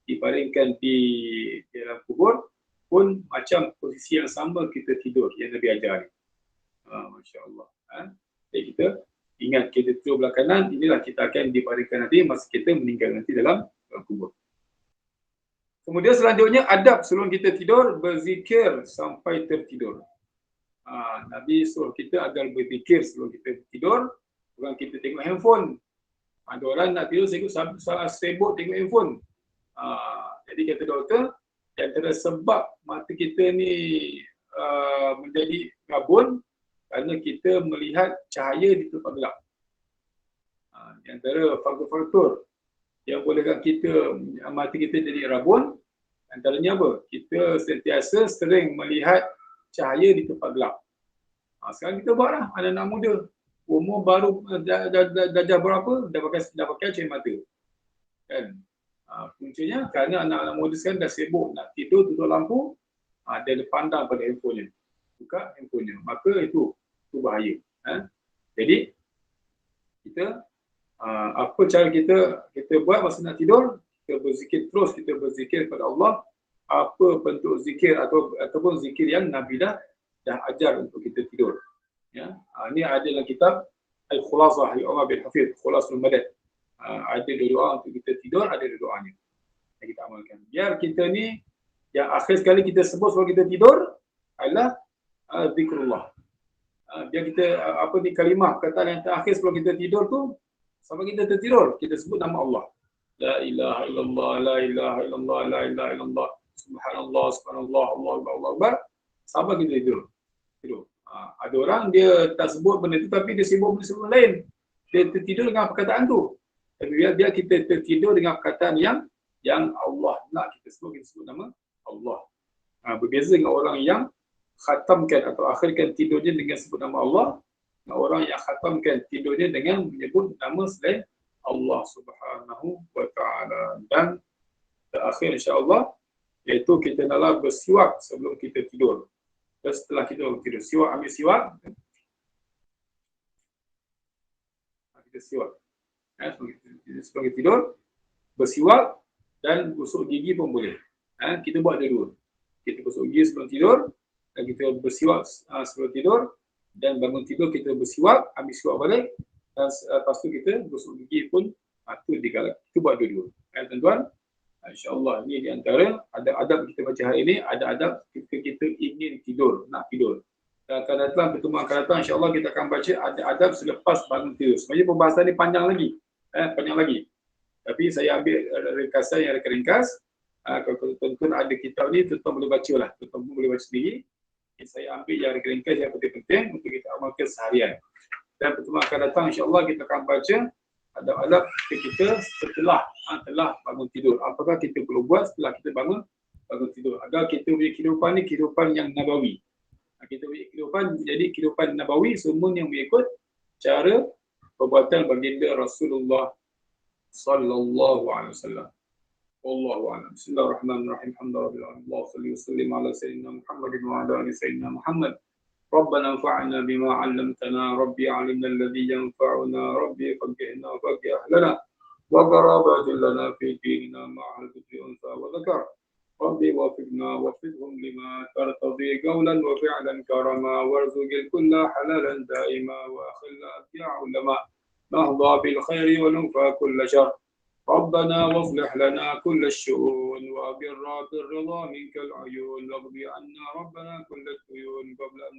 dibaringkan di dalam kubur pun macam posisi yang sama kita tidur yang Nabi ajar. Masya Allah. Jadi kita ingat kita tidur belah kanan, inilah kita akan dibaringkan nanti masa kita meninggal nanti dalam kubur. Kemudian selanjutnya adab sebelum kita tidur, berzikir sampai tertidur. Nabi suruh kita agar berzikir sebelum kita tidur, bukan kita tengok handphone. Ada orang nak tidur sibuk tengok handphone. Jadi kata doktor, antara sebab mata kita ni menjadi rabun kerana kita melihat cahaya di tempat gelap. Di antara faktor-faktor yang bolehkan mata kita jadi rabun, antaranya apa? Kita sentiasa sering melihat cahaya di tempat gelap. Sekarang kita buatlah, anak-anak muda, umur baru dah berapa, dah pakai cahaya mata. Kan? Puncanya kerana anak-anak muda sekarang dah sibuk nak tidur, tutup lampu, dia pandang pada handphonenya. Buka handphonenya. Maka itu bahaya. Jadi kita apa cara kita buat masa nak tidur, kita berzikir terus, kita berzikir kepada Allah. Apa bentuk zikir ataupun zikir yang Nabi dah ajar untuk kita tidur. Ini ada dalam kitab Al-Khulasah li Umar bin Hafidh, Khulasul Madad. Ada doa untuk kita tidur, ada doanya yang kita amalkan. Biar kita ni yang akhir sekali kita sebut sebelum kita tidur adalah zikrullah. Biar kita kalimah perkataan yang terakhir sebelum kita tidur tu, sampai kita tertidur kita sebut nama Allah. La ilaha illallah, la ilaha illallah, la ilaha illallah, subhanallah, subhanallah, Allahu akbar. Sampai kita tidur. Ada orang dia tak sebut benda tu tapi dia sibuk benda lain. Dia tertidur dengan perkataan tu. Tapi biar kita tertidur dengan perkataan yang Allah nak kita sebut nama Allah. Berbeza dengan orang yang khatamkan atau akhirkan tidurnya dengan sebut nama Allah, dan orang yang khatamkan tidurnya dengan menyebut nama selain Allah Subhanahu wa taala. Dan terakhir insya-Allah iaitu kita naklah bersiwak sebelum kita tidur. Dan setelah kita tidur, ambil siwak. Kita siwak. Sebelum kita tidur, bersiwak dan gosok gigi pun boleh. Kita buat dua-dua. Kita gosok gigi sebelum tidur, dan kita bersiwak sebelum tidur, dan bangun tidur kita bersiwak, ambil siwak balik, dan lepas tu kita gosok gigi pun tu digalak. Kita buat dua-dua. Tuan-tuan, insya-Allah ini di antara adab-adab kita baca hari ini, ada adab ketika kita ingin tidur, nak tidur. akan datang, pertemuan akan datang, insyaAllah kita akan baca adab selepas bangun tidur. Sebenarnya pembahasan ini panjang lagi. Panjang lagi. Tapi saya ambil ringkasan yang ringkas. Kalau tuan-tuan ada kitab ni, tuan-tuan boleh baca lah. Tuan-tuan boleh baca sendiri. Saya ambil yang ringkas yang penting-penting untuk kita amalkan seharian. Dan pertemuan akan datang, insyaAllah kita akan baca adab-adab kita setelah telah bangun tidur. Apakah kita perlu buat setelah kita bangun tidur? Agar kita punya kehidupan ni kehidupan yang nabawi. Kita punya kehidupan jadi kehidupan nabawi, semua yang mengikut cara perbuatan baginda Rasulullah sallallahu alaihi wasallam. Wallahu a'lam. Bismillahirrahmanirrahim. Alhamdulillah. Allahumma shalli wa sallim ala sayyidina Muhammadin wa ala ali sayyidina Muhammad. ربنا انفعنا بما علمتنا ربي علمنا الذي ينفعنا ربي فقهنا وفقه أهلنا وقرابات لنا في ديننا مع الذكر أنثى وذكر ربي وفقنا وفقهم لما ترتضي قولا وفعلا كرما وارزق الكل حلالا دائما وأخلنا يا علماء نهضى بالخير وننفى كل شر ربنا واصلح لنا كل الشؤون وأقر بالرضا منك العيون واقضي عنا ربنا كل الديون قبل أن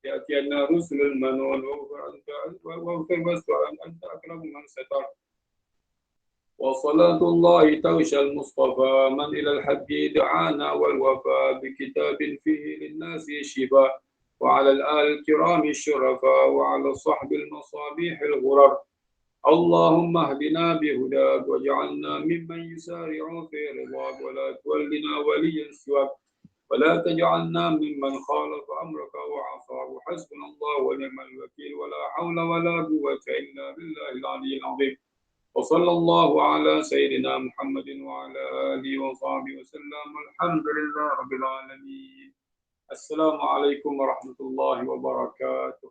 يأتينا رسل المنون واغفر واستر أنت أكرم من ستر وصلاة الله توشى المصطفى من إلى الحق دعانا والوفاء بكتاب فيه للناس شفاء وعلى الآل الكرام الشرفاء وعلى الصحب المصابيح الغرر اللهم اهدنا بهداك واجعلنا ممن يسارع في رضاك ولا تولنا وليا سواك ولا تجعلنا ممن خالف أمرك وعصاك حسبنا الله ونعم الوكيل ولا حول ولا قوة إلا بالله العلي العظيم وصلى الله على سيدنا محمد وعلى آله وصحبه وسلم الحمد لله رب العالمين السلام عليكم ورحمة الله وبركاته